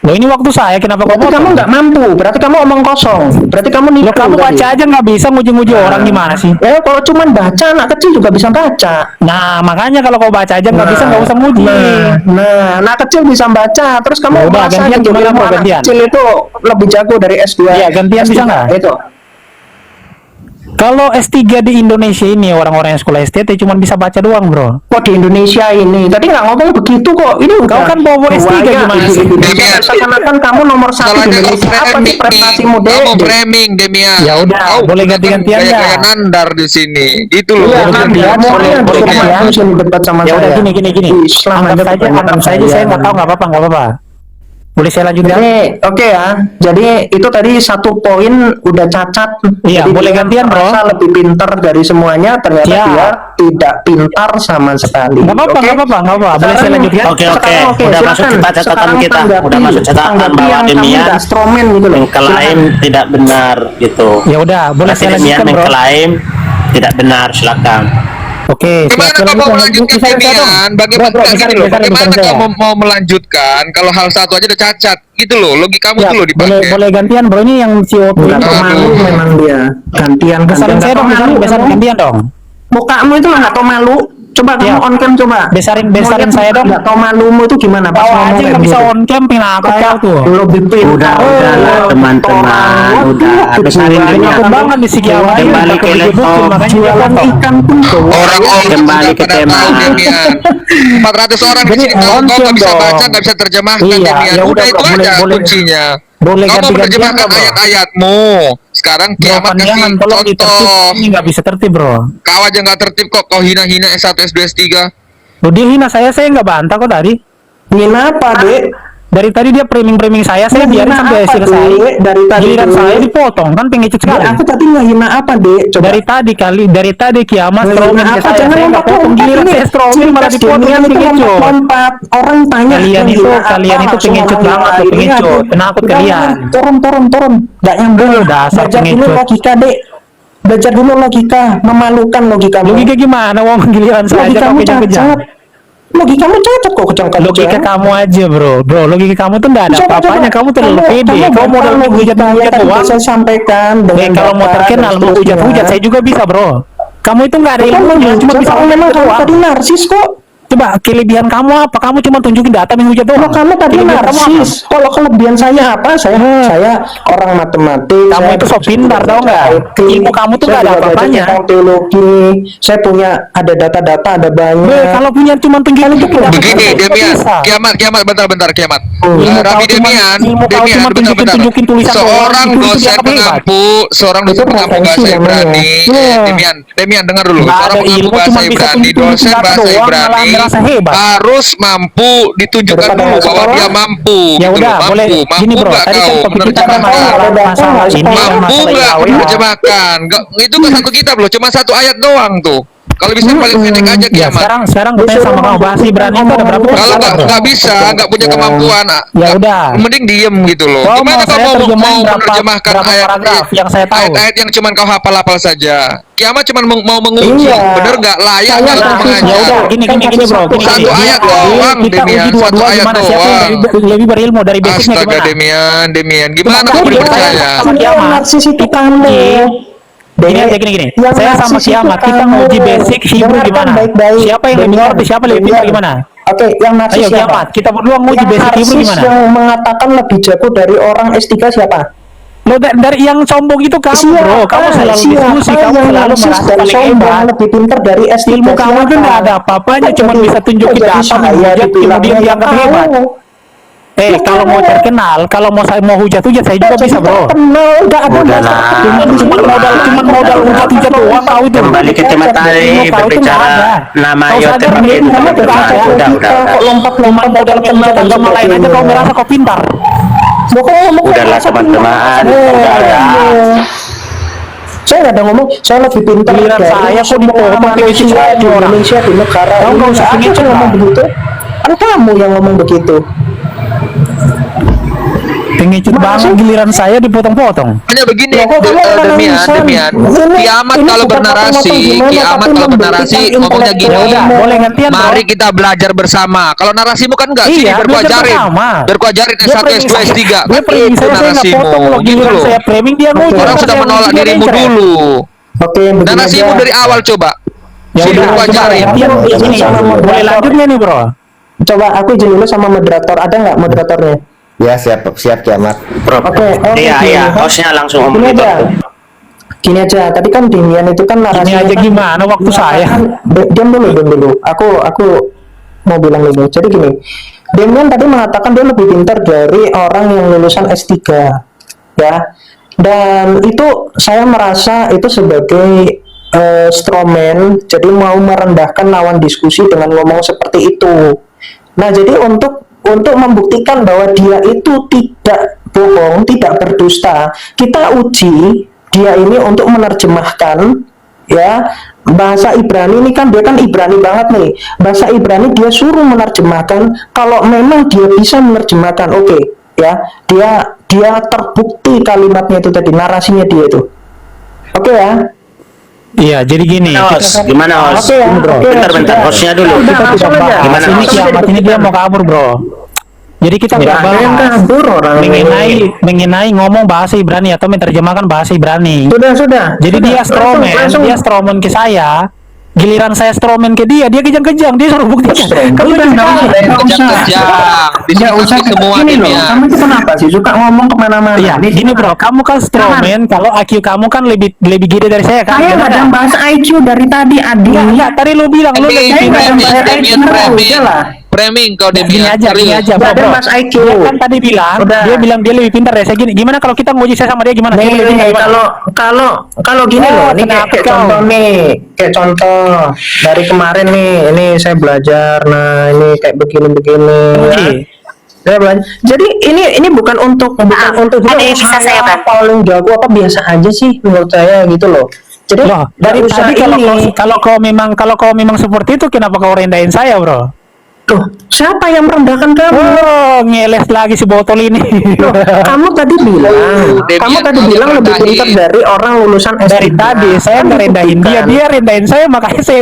Loh ini waktu saya, kenapa kau Berarti kamu potong? nggak mampu, berarti kamu omong kosong, berarti kamu nipu. Loh kamu tadi. baca aja nggak bisa nguji-nguji orang gimana sih? Kalau cuman baca, anak kecil juga bisa baca. Nah makanya kalau kau baca aja nggak bisa, nggak usah nguji. Anak kecil bisa baca, terus kamu Ya udah, merasa gantian gitu, gimana, ilmu bro, anak gantian? kecil itu lebih jago dari S2. Iya, gantian bisa nggak? Itu. Kalau S3 di Indonesia ini orang-orang yang sekolah STT cuma bisa baca doang, bro. Kok di Indonesia ini? Tadi nggak ngomong begitu kok. Ini Kau kan bawa S3 gimana sih? Seakan-akan kamu nomor satu di Salahnya kau Indonesia. Apa sih framing, prestasimu, kamu Dek? framing Demian. Ya udah, Kau boleh gunakan ganti-gantian gaya-gaya ya. nandar di sini. Itu loh. Iya, Jangan nanti gantian, jangan semuanya boleh disuruh gantian. maju sini debat sama Ya udah saya. gini. Islam aja Anggap pertanyaan saja saya nggak tahu, nggak apa-apa. Boleh saya lanjutkan? Jadi oke ya. Jadi itu tadi satu poin udah cacat. Iya, Jadi boleh dia gantian, bro. merasa lebih pintar dari semuanya, ternyata Ya. dia tidak pintar sama sekali. Nggak apa-apa, Oke? nggak apa-apa. Boleh saya Sekarang- lanjutkan? Oke, sekarang udah masuk silakan. kita catatan Sekarang kita. tanggapi. Udah masuk catatan Tanggapi bahwa yang kamu Demian nggak stromen gitu loh. mengklaim tidak benar gitu. Ya udah, boleh Berarti saya Demian lanjutkan, bro. mengklaim tidak benar, silakan. Oke, Gimana silakan kau mau melanjutkan Bisa, Demian? Bagaimana Bro, gini loh? bisa, Bagaimana bisa, kau bisa. mau melanjutkan kalau hal satu aja udah cacat? Gitu loh. Logikamu Ya, tuh loh boleh dipakai. gantian, bro. Ini yang CO2 Nggak ini. tahu malu memang dia. Gantian. Besarin saya dong, besarin gantian dong. Mukamu itu nggak tahu malu. Coba kamu Ya. on cam coba. Besarin Mau lihat saya dong. Nggak tahu malumu itu gimana? Kau aja kayak nggak bisa gitu. on cam, penakut kau tuh. Lebih pintar. Udahlah, teman-teman. Udah, besarin Penakut Demian. banget di segi awal. Kembali ke laptop. makanya dia Jualan potong. ikan pun tuh. Orang-orang Kembali sudah ke pada tema. tahu Demian. 400 orang di Jadi, sini tahu kau nggak on-cam bisa dong. baca, nggak bisa terjemahkan Iya, Demian. ya Udah udah, itu bro. aja Boleh- kuncinya. boleh Kau mau ganti-gantian, menerjemahkan bro. ayat-ayatmu. Sekarang kiamat Bro, kasih jangan tolong ditertib. contoh. Ini nggak bisa tertib, bro. Kau aja nggak tertib kok. Kau hina-hina S1, S2, S3. Loh, dia hina saya nggak bantah kok tadi. Ngina apa, Dek? Dari tadi dia framing saya biarin Ngehina sampai apa, selesai. Dek? Dari tadi Giliran tuh. saya dipotong, kan pengecut Dek, sekali. aku tadi ngehina apa, Dek? Coba. Dari tadi kiamat Ngehina stroming ke apa? saya Jangan nggak potong. lompat-lompat Giliran ini. saya stroming malah Cerita dipotong, Demian kan itu pengecut. lompat-lompat. Orang tanya Kalian itu- ngehina kalian apa, itu langsung pengecut ngomong banget, lain. pengecut. Aduh, Penakut udah, kalian. Turun. Nggak nyambung. Dasar Belajar dulu pengecut. logika, Dek. Belajar dulu logika. Memalukan logika. Logika gimana? Wong giliran saya aja kok Logikamu kejang-kejang. cacat. Logikamu cacat kok kejang-kejang. Logika kamu aja, bro. Logika kamu tuh nggak ada Coba, apa-apanya. coba. Kamu terlalu pede. Kamu modal hujat-hujat tadi doang. saya sampaikan dengan Kalau mau data terkenal, dan mau hujat-hujat, saya seterusnya. juga bisa, bro. Kamu itu nggak ada Bukan ilmunya, cuma menghujat, bisa kalau memang hujat kamu doang. tadi narsis kok. Coba kelebihan kamu apa? Kamu cuma tunjukin data menghujat doang. Kalau kamu tadi Kelebihan kamu apa? narsis, kalau kelebihan saya apa? Saya orang matematik. Kamu saya itu sok pintar, tahu nggak? IT, Ilmu kamu tuh saya nggak ada juga belajar apa-apanya. tentang teologi. Saya punya ada data-data, ada banyak. Be, kalau punya cuma tunjukin itu tidak Begini bisa. Demian, Bisa. kiamat bentar kiamat. Ilmu Rabi kau cuma- Demian, ilmu kau Demian cuma bentar. tunjukin tulisan doang, Seorang itu dosen dianggap hebat. pengampu, seorang dosen Itu pengampu profesi bahasa namanya. Ibrani. Iya. Demian dengar dulu. Nggak Seorang ada pengampu ilmu, bahasa cuma bisa Ibrani, tunjukin dosen data bahasa doang, malah Ibrani merasa hebat. harus mampu ditunjukkan Daripada dulu bahwa sekolah. dia mampu. Ya gitu udah, loh, boleh. mampu Gini, bro. nggak Tadi kan kau topik kita kan menerjemahkan? masalah ini, Mampu Mampu masalah nggak IAW. menerjemahkan? Nggak, itu kan satu kitab loh, cuma satu ayat doang tuh. Kalau bisa paling pendek aja Ya, kiamat. sekarang gue tanya sama kamu, bahasa Ibrani itu ada berapa Kalau persen, bro? nggak bisa, nggak punya kemampuan, Ya nggak- udah. mending diem gitu loh. Kau Gimana mau kau saya mau terjemahin menerjemahkan berapa paragraf yang saya tahu? ayat-ayat yang cuman kau hafal-hafal saja? Kiamat cuman mau menguji, Iya. bener nggak layak Saya nggak kasih- mengajar? Ya udah, gini bro, gini. Satu ayat Dia- doang, kita Demian. uji dua-dua Satu ayat gimana? Siapa yang doang. lebih berilmu dari basicnya Astaga gimana? Demian, gimana Makanya kau dia percaya? sama kiamat. Narsis itu Kita kamu. uji, Gini aja gini. Saya sama kiamat kita nguji basic Hebrew gimana? Siapa yang lebih ngerti, siapa lebih pintar gimana? Oke, yang narsis Ayo siapa? kiamat, kita berdua nguji basic Hebrew Narsis gimana? yang mengatakan lebih jago dari orang S3 siapa? Lo dari yang sombong itu kamu bro, kamu selalu diskusi, kamu yang selalu narsis merasa dan paling sombong hebat. lebih pintar dari S3 Ilmu kamu itu nggak ada apa-apanya, cuma bisa tunjukin data, menghujat, kemudian dianggap hebat. Kalau mau terkenal, kalau saya mau hujat-hujat, saya juga bisa bro. Cuma modal hujat-hujat doang, tahu itu. Kembali ke tema tadi berbicara nama Yote pakai udah. Kok lompat-lompat Modal kenal agama lain aja kau merasa kau pintar. Udahlah teman-teman, Saya nggak ada ngomong, saya lebih pintar Giliran dari saya kok semua dipotong manusia kayak di orang. Indonesia, di negara Kamu nggak usah Indonesia. ngomong Ngomong begitu, kan kamu yang ngomong begitu. Pengecut banget, giliran saya dipotong-potong. Hanya begini, Loh, kok kamu Demian. Ini- Kiamat ini kalau bukan bernarasi, potong-potong gimana, kiamat tapi kalau bernarasi membuktikan ngomongnya gini. intelektual. Boleh gantian bro. Mari kita belajar bersama. Kalau narasimu kan enggak, sini Iya, biar gua belajar ajarin. bersama. Biar gua ajarin Dia S1, framing S2, saya- S3. Dia Kan framing itu saya nggak narasimu. potong loh, Gitu giliran loh. saya framing dia nguji. Orang sudah menolak dirimu dulu. Oke, begini Narasimu aja. dari awal coba. Ya Sini udah, gua coba ajarin. gantian ini. Boleh lanjut nggak nih bro? Coba aku izin dulu sama moderator, ada nggak moderatornya? Ya siap kiamat. Oke, Iya, hostnya langsung Gini ngomong aja, gitu. gini aja. Tadi kan Demian itu kan Ini narasinya aja kan- gimana waktu saya. Diam dulu. Aku mau bilang dulu. Jadi gini, Demian tadi mengatakan dia lebih pintar dari orang yang lulusan S3, ya. Dan itu saya merasa itu sebagai strawman, jadi mau merendahkan lawan diskusi dengan ngomong seperti itu. Nah, jadi untuk membuktikan bahwa dia itu tidak bohong, tidak berdusta, kita uji dia ini untuk menerjemahkan ya bahasa Ibrani ini kan dia kan Ibrani banget nih. Bahasa Ibrani dia suruh menerjemahkan, kalau memang dia bisa menerjemahkan, oke, ya. Dia terbukti kalimatnya itu tadi, narasinya dia itu. Oke ya. Iya, jadi gini. Gimana host? Oke ya, oke, Bentar, sudah. hostnya dulu. Udah, Kita langsung tidak aja. bahas. Gimana, Ini Mas? kiamat ini dia mau kabur bro. Jadi kita nggak Ada yang bahas kabur orang mengenai ngomong bahasa Ibrani atau menerjemahkan bahasa Ibrani. Sudah. Jadi Sudah. dia strawman, Langsung. dia strawman ke saya. Giliran saya strawman ke dia kejang-kejang, dia suruh buktikan. Kamu Udah, nggak usah. Kejang-kejang. Diskusi semua Ini loh, Demian. kamu itu kenapa sih suka ngomong kemana-mana? Iya, gini bro, kamu kan strawman, kalau IQ kamu kan lebih gede dari saya kan? Saya nggak ada Gimana? bahas IQ dari tadi, Adi. Enggak, tadi lu bilang lu lebih Saya nggak ada pintar. bahas Demian IQ. framing. Udah lah. Framing kau Gini Demian. aja Nggak bro, ada bro. bahas IQ. Dia kan tadi bilang, Udah. dia bilang dia lebih pintar dari saya. Gini, gimana kalau kita nguji saya sama dia gimana? Dia lebih pintar gimana? kalau gini Oh, loh, ini kenapa kayak kau? contoh nih, kayak contoh dari kemarin nih, ini saya belajar, nah ini kayak begini-begini. Oke. Saya belajar. Jadi ini bukan untuk ada yang bisa saya bantu? paling jago apa, biasa aja sih menurut saya gitu loh. Jadi Loh, dari nggak usah tadi ini. kalau kau memang seperti itu, kenapa kau rendahin saya, bro? Tuh, siapa yang merendahkan kamu? Oh, ngeles lagi si botol ini. Loh, kamu tadi bilang, Demian kamu tadi mau bilang lebih direndahin. pintar dari orang lulusan S3. Dari tadi saya Kan ngerendahin dia, dibuktikan. dia rendahin saya, makanya saya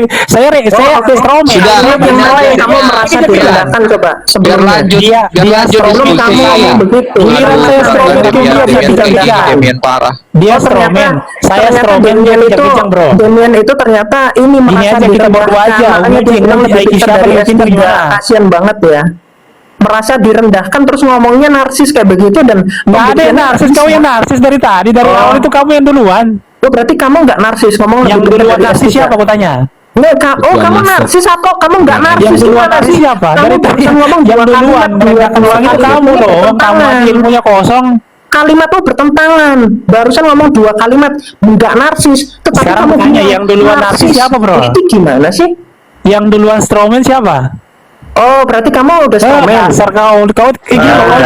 oke. strawman. Sudah, Yang Demian, lain Demian. kamu merasa Dia bilang, direndahkan, coba Biar sebelumnya. lanjut. Dia lanjut strawman Sebelum kamu saya. ngomong begitu. Giliran saya strawman ke dia, dia kejang-kejang. Demian parah. Dia strawman, saya strawman, dia kejang-kejang, bro. Demian itu ternyata ini merasa aja, kita berdua aja. direndahkan, makanya Uji, dia bilang uji lebih IQ pintar siapa dari lebih pintar S3. gimana? Kasian banget ya, merasa direndahkan terus ngomongnya narsis kayak begitu. Dan Nggak ada yang narsis, kau yang narsis dari tadi, dari Oh. awal itu kamu yang duluan. Oh, berarti kamu nggak narsis, ngomong Yang lebih pintar duluan dari narsis S3. siapa, aku tanya? Nggak, kamu narsis atau kamu nggak narsis? Yang duluan Gimana narsis sih? siapa? Kamu Dari tadi barusan ngomong yang dua duluan kalimat, merendahkan orang itu kamu dong, kamu aja ilmunya kosong. Kalimat tuh bertentangan. Barusan ngomong dua kalimat nggak narsis, tetapi Sekarang kamu tanya, bilang yang duluan narsis siapa, bro? Itu gimana sih? Yang duluan strawman siapa? Oh, berarti kamu udah strawman. Dasar kau ini kau itu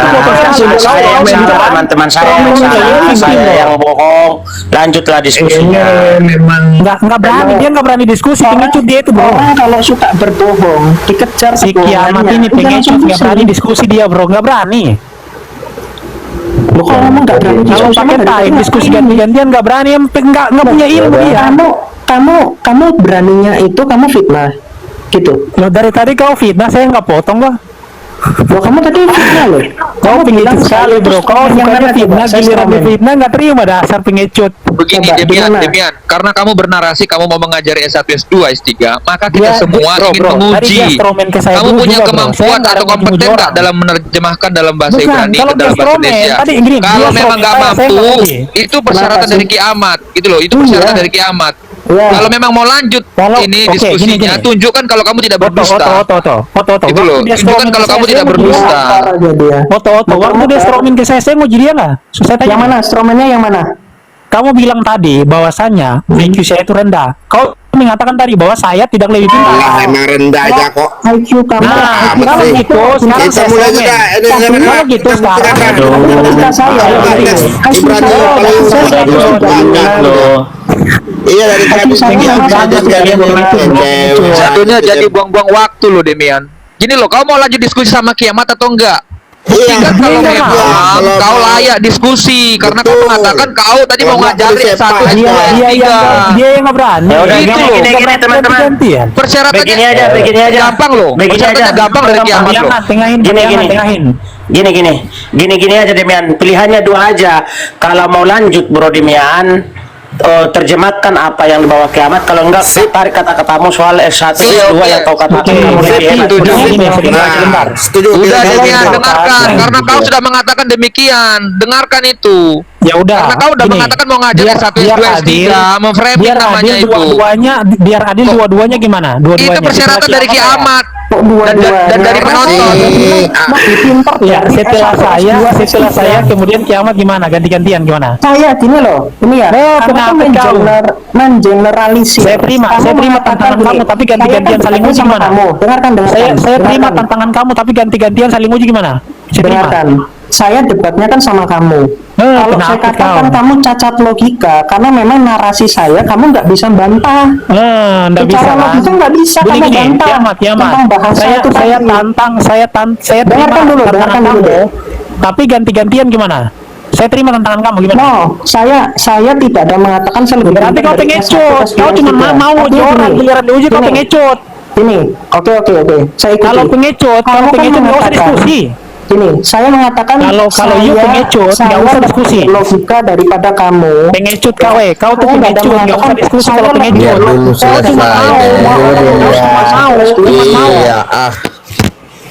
botol siapa? Saya yang salah, teman-teman saya yang salah, saya yang bohong. Lanjutlah diskusinya. Nggak berani, dia nggak berani diskusi, pengecut dia itu, bro. Orang kalau suka berbohong dikejar Si kiamat kebohongannya. ini Itu pengecut, langsung nggak berani diskusi dia, bro, nggak berani. Lo kalau ngomong nggak berani Kalau diskusi, pakai dari time tadi diskusi ngapain? ganti-gantian nggak berani, nggak punya ilmu dia. Kamu beraninya itu kamu fitnah gitu. Loh, dari tadi kau fitnah, saya nggak potong kok. Loh, kamu tadi fitnah loh. Kau pengecut sekali bro. Kau yang sukanya mana fitnah, coba? Saya giliran stromen. fitnah nggak terima dasar pengecut. Begini Coba, Demian, gimana? Demian, karena kamu bernarasi kamu mau mengajari S1, S2, S3, maka kita Dia- semua bro, ingin bro, tadi menguji dia stromen ke saya kamu dulu punya juga, bro. Saya kemampuan nggak ada atau kompeten muji-muji nggak orang. dalam menerjemahkan dalam bahasa Bukan, Ibrani kalau ke dalam dia bahasa stromen, Indonesia. tadi gini, Kalau dia memang stromen nggak saya mampu, nggak ngerti. itu persyaratan Kenapa dari sih? kiamat, gitu loh. Itu Iya. persyaratan dari kiamat. Iya. Kalau memang mau lanjut Kalau- ini oke, diskusinya, gini. tunjukkan kalau kamu tidak berdusta. Oto. Itu loh, tunjukkan kalau kamu tidak berdusta. Oto, waktu dia stromin ke saya mau jadi dia nggak? Saya tanya Yang mana? Stromennya yang mana? Kamu bilang tadi bahwasanya IQ saya itu rendah. Kau mengatakan tadi bahwa saya tidak lebih pintar. emang rendah aja kok. IQ kamu. Nah, IQ kalau kamu gitu, sekarang Kita saya mulai stromin. sudah. Ini Kalau gitu sekarang, Ketika saya Ibrani paling banyak loh. Iya dari tadi Satunya jadi buang-buang waktu loh Demian. Gini loh, kau mau lanjut diskusi sama kiamat atau enggak? Buktikan kalau iya, memang kalau- kau layak diskusi karena kau Betul. mengatakan kau tadi mau Kalau ngajari aku S1, sepak, S2, dia yang nggak berani. Ya udah, Gitu gini, loh. gini, teman-teman. Gantian. Persyaratannya Begini aja. gampang loh. Begini Persyaratannya aja. gampang dari kiamat loh. Tengahin, tengahin. Gini aja Demian, pilihannya dua aja. Kalau mau lanjut Bro Demian, terjemahkan apa yang dibawa kiamat. Kalau enggak, tarik kata-katamu soal S1, S2 yang kau katakan kamu lebih hebat. Setuju. Udah Kita Demian, setuju. dengarkan karena kau sudah mengatakan demikian. Dengarkan itu. Ya udah. Karena kau udah gini, mengatakan mau ngajar biar- S1, biar S2, adil, S3, memframing biar namanya adil itu. Dua-duanya, biar adil dua-duanya gimana? Dua-duanya. Itu persyaratan dari kiamat. Kok dua-duanya? Dan dari penonton. Lebih pintar Ya, dari setelah S1, saya, S2. kemudian kiamat gimana? Ganti-gantian gimana? Saya gini loh, ini ya. Kamu kenapa tuh kau? mengeneralisir. Saya terima Kamu tantangan mengatakan kamu, gini, tapi ganti-gantian saya saling kan uji sama gimana? kamu. Dengarkan. Saya terima Dengarkan. tantangan kamu, tapi ganti-gantian saling uji gimana? Saya terima. Dengarkan. Saya debatnya kan sama kamu. Kalau saya kenapa katakan kau? kamu cacat logika, karena memang narasi saya kamu nggak bisa bantah. Nggak bisa Secara kan? logika nggak bisa kamu Gini, bantah kiamat. tentang bahasa Saya itu saya tadi. tantang, saya terima Dengarkan dulu, tantangan dengarkan dulu kamu. deh. Tapi ganti-gantian gimana? Saya terima tantangan kamu gimana? No, saya tidak ada mengatakan saya lebih Berarti pintar kau dari pengecut. S1, Kau cuma S3. mau Tapi uji orang, gini, giliran diuji kau gini, pengecut. Ini, oke. Saya ikuti. Kalau pengecut, Kamu kan nggak usah mengatakan- diskusi. Gini, saya mengatakan Kalau you pengecut, nggak usah diskusi. logika daripada kamu. Pengecut kau, kau tuh Saya nggak ada pengecut, nggak usah mengatakan diskusi saya kalau lebih pengecut. Dulu Saya cuma selesai. Iya,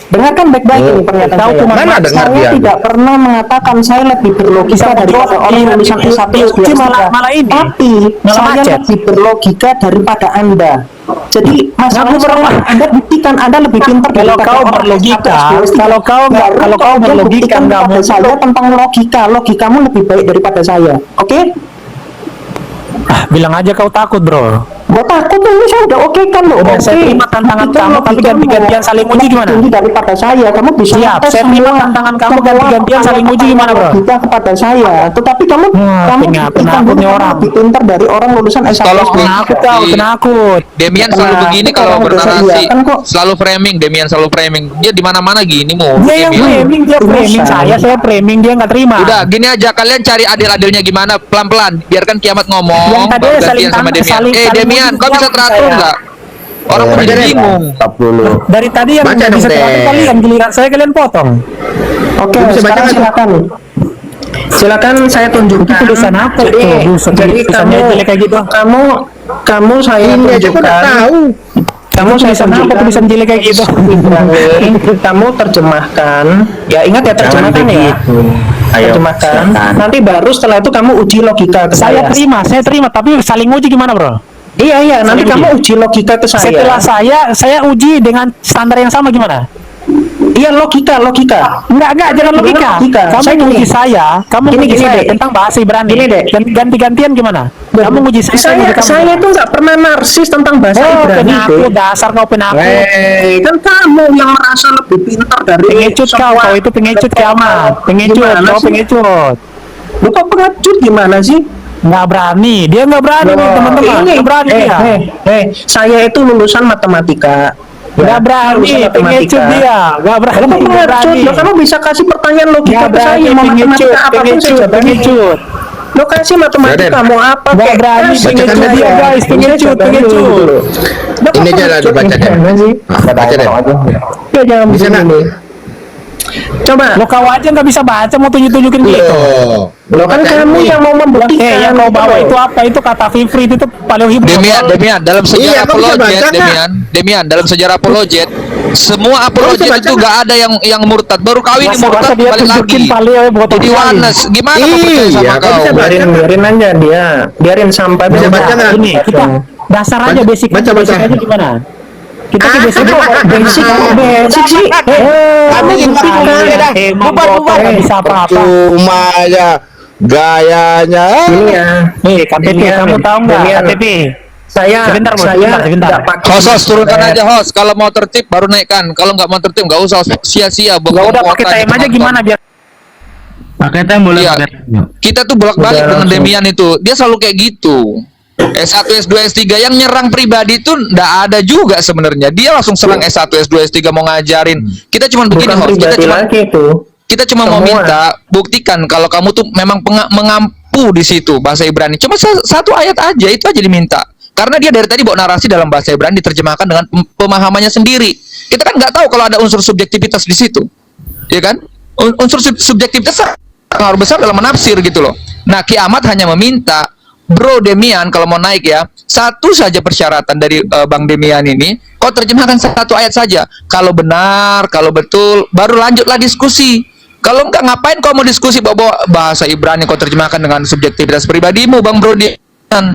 Dengarkan baik-baik ini pernyataan Kau saya. cuma Saya tidak pernah mengatakan saya lebih berlogika daripada orang yang lulusan S1, S2, malah ini. Tapi Malah saya macet. lebih berlogika daripada Anda. Jadi masalahnya sekarang Anda buktikan Anda lebih pintar Kalau daripada kau orang berlogika, S1, S2. kalau kau Baru berlogika, buktikan nggak kepada mungkin. saya tentang logikamu lebih baik daripada saya. Oke? Bilang aja kau takut, bro. Gua takut ini saya udah oke kan loh. Udah, saya terima tantangan kamu, tapi ganti-gantian saling uji gimana? Tinggi daripada saya, kamu bisa Siap, ngetes saya terima semua- tantangan kamu, semua ganti-gantian saling uji gimana, bro? logika kepada saya, tetapi kamu penakut buktikan dulu nih kamu orang. lebih pintar dari orang lulusan S1. Tolong S2. Penakut kau, penakut. Demian selalu Nah, begini itu kalau orang udah bernarasi, kelihatan kok. selalu framing. Demian selalu framing. Dia di mana-mana gini mau. Dia yang framing, dia framing saya framing, dia nggak terima. Udah, gini aja kalian cari adil-adilnya gimana pelan-pelan. Biarkan kiamat ngomong. Yang tadi baru saling gantian sama tantang, Demian. saling Demian, uji kau bisa kiamat teratur saya. nggak? Orang udah jadi bingung. Stop dulu. Dari tadi yang Baca nggak dong, bisa Teh. teratur kalian, giliran saya kalian potong. Oke, Bisa baca sekarang nggak? silakan. Silakan saya tunjukkan. Itu tulisan apa Jadi, itu? jadi Tulisannya kamu, jelek kayak gitu. kamu saya tunjukkan. Kamu saya Tulisan apa tunjukkan. tulisan jelek kayak gitu? Kamu terjemahkan. Ya ingat ya terjemahkan ya. Ayo, Terjemahkan. silakan. Nanti baru setelah itu kamu uji logika ke Saya saya. terima, tapi saling uji gimana, bro? Iya, nanti Saling kamu uji. uji logika ke saya. Setelah saya uji dengan standar yang sama gimana? Iya, logika. Enggak, jangan logika. Logika. Kamu Saya gini. uji saya, kamu Gini, uji gini, saya Dek. tentang bahasa Ibrani. Gini, Dek. Dan ganti-gantian gimana? Kamu uji saya uji kamu. Saya itu nggak pernah narsis tentang bahasa Ibrani. penakut, Dek. dasar kau penakut. Kan kamu yang merasa lebih pintar dari Pengecut kau itu pengecut kiamat. Pengecut, Gimana kau sih? pengecut. Lu kok pengecut gimana sih? Nggak berani, dia nggak berani nih teman-teman. Ini, Nggak berani dia. saya itu lulusan matematika. Nggak berani, lulusan pengecut dia. Nggak berani, Kamu nggak pengecut, berani. lo kamu bisa kasih pertanyaan logika Nggak ke saya, berani, mau pengecut, matematika apapun saya pengecut, jawabannya. pengecut. Lo kasih matematika mau apa? Nggak kek? berani, Kasih pengecut saya. dia, guys, Saya pengecut, jawabannya pengecut. gitu loh. Lo kok Ini aja lah pengecut dibaca deh. gimana sih? Baca deh. Ya jangan Bisa, nak? begini. Coba. Lo kau aja nggak bisa baca mau tunjukin gitu. Lo kan kamu yang mau membuktikan. Yang kau bawa gitu. itu apa? Itu kata Fifrit itu Paleohibrid. Demian dalam sejarah Iya, kau bisa apologet, baca, Kak. Demian dalam sejarah apologet, semua apologet bisa itu baca, gak ada yang murtad. Baru kau ini Masa murtad dia balik tunjukin lagi. Paleo botol Jadi kali. Wanes, gimana mau percaya Iya, sama kau kau? bisa baca. Biarin aja dia, biarin sampai Bisa baca nggak? Ini kita dasar aja Baca- basic baca. basic aja gimana? Kita ke basic basic sih. Kamu gimana? bubar nggak bisa apa-apa. Cuma aja gayanya. Ini ya. KTP Demian, kamu tahu nggak? Demian. KTP. Saya Sebentar, Bos, saya sebentar. nggak pakai Host, turunkan internet. aja host. Kalau mau tertib baru naikkan. Kalau nggak mau tertib nggak usah sia-sia. Nggak udah pakai time aja gimana biar Pakai tem boleh Iya. pakai tem. Kita tuh bolak-balik Udah, dengan langsung. Demian itu. Dia selalu kayak gitu. S1, S2, S3 yang nyerang pribadi itu nggak ada juga sebenarnya. Dia langsung serang S1, S2, S3 mau ngajarin. Kita cuma begini Bukan host. pribadi lagi itu. Kita cuma mau Semua. minta buktikan kalau kamu tuh memang mengampu di situ bahasa Ibrani. Cuma satu ayat aja, itu aja diminta. Karena dia dari tadi bawa narasi dalam bahasa Ibrani diterjemahkan dengan pemahamannya sendiri. Kita kan nggak tahu kalau ada unsur subjektivitas di situ, ya kan? Unsur subjektivitas pengaruh besar dalam menafsir gitu loh. Nah, Kiamat hanya meminta, Bro Demian kalau mau naik ya, satu saja persyaratan dari Bang Demian ini, kau terjemahkan satu ayat saja. Kalau benar, kalau betul, baru lanjutlah diskusi. Kalau enggak, ngapain kau mau diskusi bawa bahasa Ibrani kau terjemahkan dengan subjektivitas pribadimu, Bang Bro Demian?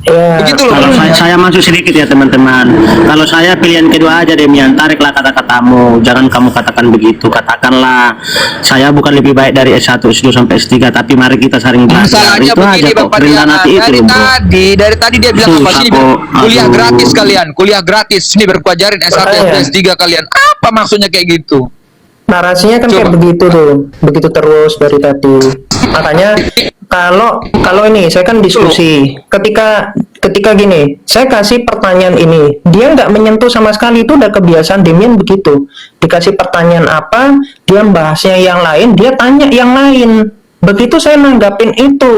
Ya. Begitu loh. Kalau saya masuk sedikit ya teman-teman. Kalau saya pilihan kedua aja Demian, tariklah kata-katamu. Jangan kamu katakan begitu. Katakanlah saya bukan lebih baik dari S1, S2 sampai S3, tapi mari kita saling belajar. Masalahnya Itu aja begini kok. Bapak Perintah Diana, nanti itu loh, bro. dari tadi dia bilang apa Susah sih? kok. Kuliah Aduh. gratis kalian, kuliah gratis. Ini berkuajarin S1, Makanya. S2, S3 kalian. Apa maksudnya kayak gitu? Narasinya kan kayak Coba. begitu tuh, begitu terus dari tadi. Makanya kalau ini saya kan diskusi. Ketika gini, saya kasih pertanyaan ini, dia nggak menyentuh sama sekali. Itu udah kebiasaan Demian begitu. Dikasih pertanyaan apa, dia bahasnya yang lain, dia tanya yang lain. Begitu saya nanggapin itu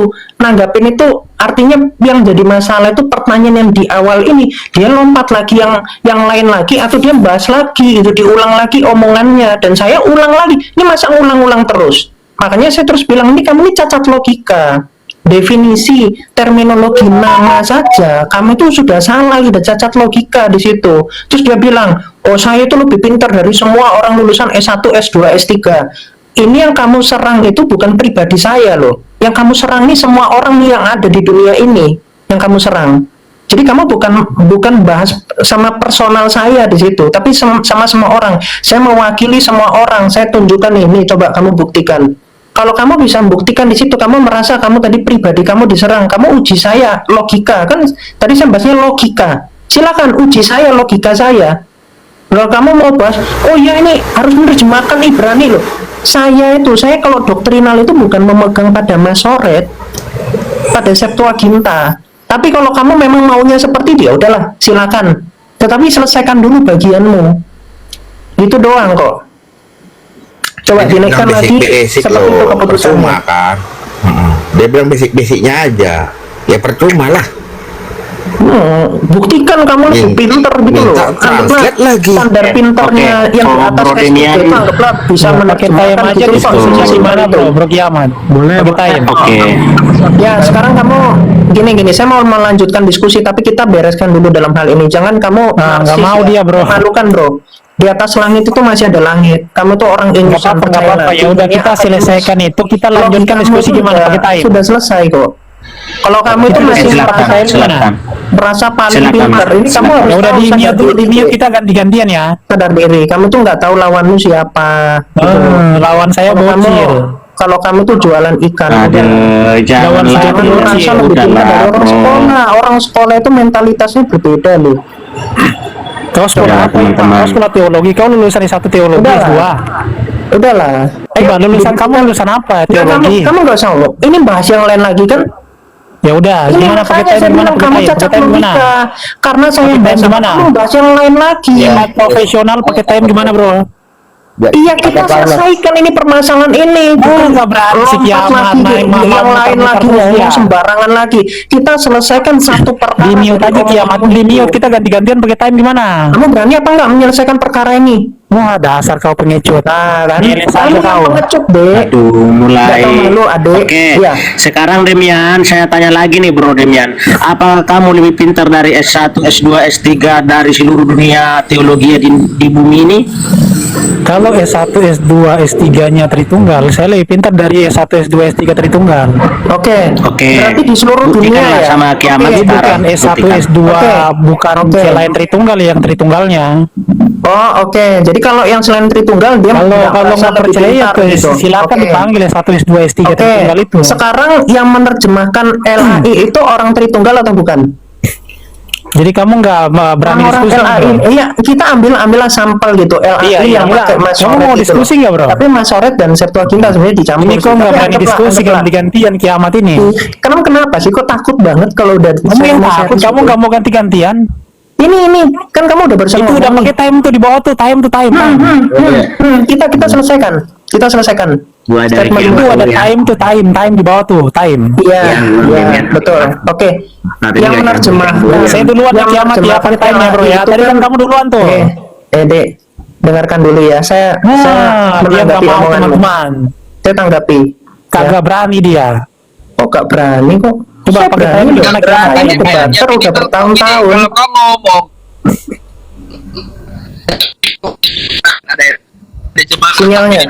artinya yang jadi masalah itu pertanyaan yang di awal ini, dia lompat lagi yang lain lagi, atau dia bahas lagi itu, diulang lagi omongannya, dan saya ulang lagi. Ini masa ulang-ulang terus? Makanya saya terus bilang, ini kamu ini cacat logika. Definisi terminologi nama saja kamu itu sudah salah, sudah cacat logika di situ. Terus dia bilang, oh saya itu lebih pintar dari semua orang lulusan S1, S2, S3. Ini yang kamu serang itu bukan pribadi saya loh. Yang kamu serang ini semua orang yang ada di dunia ini yang kamu serang. Jadi kamu bukan bahas sama personal saya di situ, tapi sama semua orang. Saya mewakili semua orang. Saya tunjukkan ini, coba kamu buktikan. Kalau kamu bisa membuktikan di situ, kamu merasa kamu tadi pribadi kamu diserang, kamu uji saya logika. Kan tadi saya bahasnya logika. Silakan uji saya logika saya. Kalau kamu mau bahas, oh ya ini harus menerjemahkan Ibrani loh. Saya kalau doktrinal itu bukan memegang pada Masoret, pada Septuaginta. Tapi kalau kamu memang maunya seperti dia, udahlah, silakan. Tetapi selesaikan dulu bagianmu. Itu doang kok. Coba dinaikkan lagi seperti itu keputusanmu. Percuma kan. Dia bilang basic-basicnya aja. Ya percuma lah. Buktikan kamu lebih pinter gitu loh. Minta translate lagi. Standar pintarnya Oke. yang di Oh, atas Bro S3 Demian. itu anggaplah bisa pakai menerjemahkan time aja gitu kok. diskusinya Sesimpel gimana itu. bro Kiamat? Boleh pakai time. Oke. Ya sekarang kamu gini, saya mau melanjutkan diskusi, tapi kita bereskan dulu dalam hal ini. Jangan kamu Nah, nggak narsis mau dia, bro. Memalukan bro. Di atas langit itu masih ada langit. Kamu tuh orang Nggak ingusan, apa-apa, ya udah kita selesaikan itu, kita lanjutkan diskusi gimana pakai time. Sudah selesai kok. Kalau kamu itu Kita masih silakan, merasa silakan. merasa paling Silakan, pintar, Mas. ini kamu harus Ya udah tahu di sadar mute dulu, di diri. mute kita ganti-gantian ya. Sadar diri, kamu tuh nggak tahu lawanmu siapa. Gitu. Lawan saya bocil. Kalau kamu tuh jualan ikan, udah. Aduh, jangan Lawan saya Jangan bocil. merasa lebih pintar dari orang bro. sekolah. Orang sekolah itu mentalitasnya berbeda loh. Kau sekolah Ya, apa itu? teman-teman. Kau sekolah teologi, kau lulusan S1 teologi, Udahlah. S2. Udahlah. Coba lulusan kamu lulusan apa? Ya, Teologi. kamu nggak usah ngomong. Ini bahas yang lain lagi kan? Ya udah, Ini gimana pakai makanya time? saya Gimana bilang pakai kamu time? cacat Pakai time gimana? logika. Karena saya Pakai time bahas gimana? kamu bahas yang lain lagi. Ya, profesional pakai time gimana bro? Iya, kita selesaikan ini permasalahan ini. Nggak berani si lompat Kiamat, lagi naik yang mama, lain muter-muter lagi, terus ngomong ya. sembarangan lagi. Kita selesaikan satu perkara. Di mute dari aja omongan Kiamat, di mute kita ganti-gantian pakai time gimana? Kamu berani apa nggak menyelesaikan perkara ini? Wah, dasar kau pengecut. Nah, kan? Kamu kau. pengecut, Dek. Aduh, mulai. Nggak tahu malu, Adek. Oke, Iya. sekarang Demian, saya tanya lagi nih Bro Demian. Apakah kamu lebih pintar dari S1, S2, S3 dari seluruh dunia teologi di bumi ini? Kalau S1, S2, S3-nya Tritunggal, saya lebih pintar dari S1, S2, S3 Tritunggal. Oke. Oke. Berarti di seluruh dunia Buktikanlah ya. sama kiamat Jadi sekarang. bukan S1, Buktikan. S2, Oke. bukan Oke. selain Tritunggal yang Tritunggalnya. Oh, oke. Jadi kalau yang selain Tritunggal dia Kalau merasa nggak lebih percaya ya pintar gitu. silakan Oke. dipanggil S1, S2, S3 Oke. Tritunggal itu. Sekarang yang menerjemahkan LAI itu orang Tritunggal atau bukan? Jadi kamu nggak berani Orang diskusi, LAI. bro? Iya, kita ambil sampel gitu LAI Iya, yang iya. pakai Kamu Masoret mau gitu diskusi loh. nggak, bro? Tapi Masoret dan Septuaginta sebenarnya dicampur. Ini kok nggak Tapi berani anggaplah, diskusi anggaplah. ganti-gantian kiamat ini? Kenapa sih kok takut banget kalau udah Kamu yang saya takut, serius kamu gitu? nggak mau ganti-gantian? Ini kan kamu udah bersama Itu udah pakai time tuh di bawah tuh, time to time. kita selesaikan. Gua dari Statement Itu kiamat ada dulu ya. time to time di bawah tuh, time. Iya, Iya, iya, betul. Oke. Nanti Yang dia menerjemah. Saya duluan ya kiamat ya, pakai time-nya, bro ya. Tadi kan kamu duluan tuh. Dek, dengarkan dulu ya. Saya Nah, dia nggak menanggapi mau omonganmu. teman-teman. Saya tanggapi. Kagak berani dia. Kok gak berani kok? Coba Saya pakai berani time loh. gimana kiamat Ini time? debater udah bertahun-tahun. Kalau kau ngomong Sinyalnya.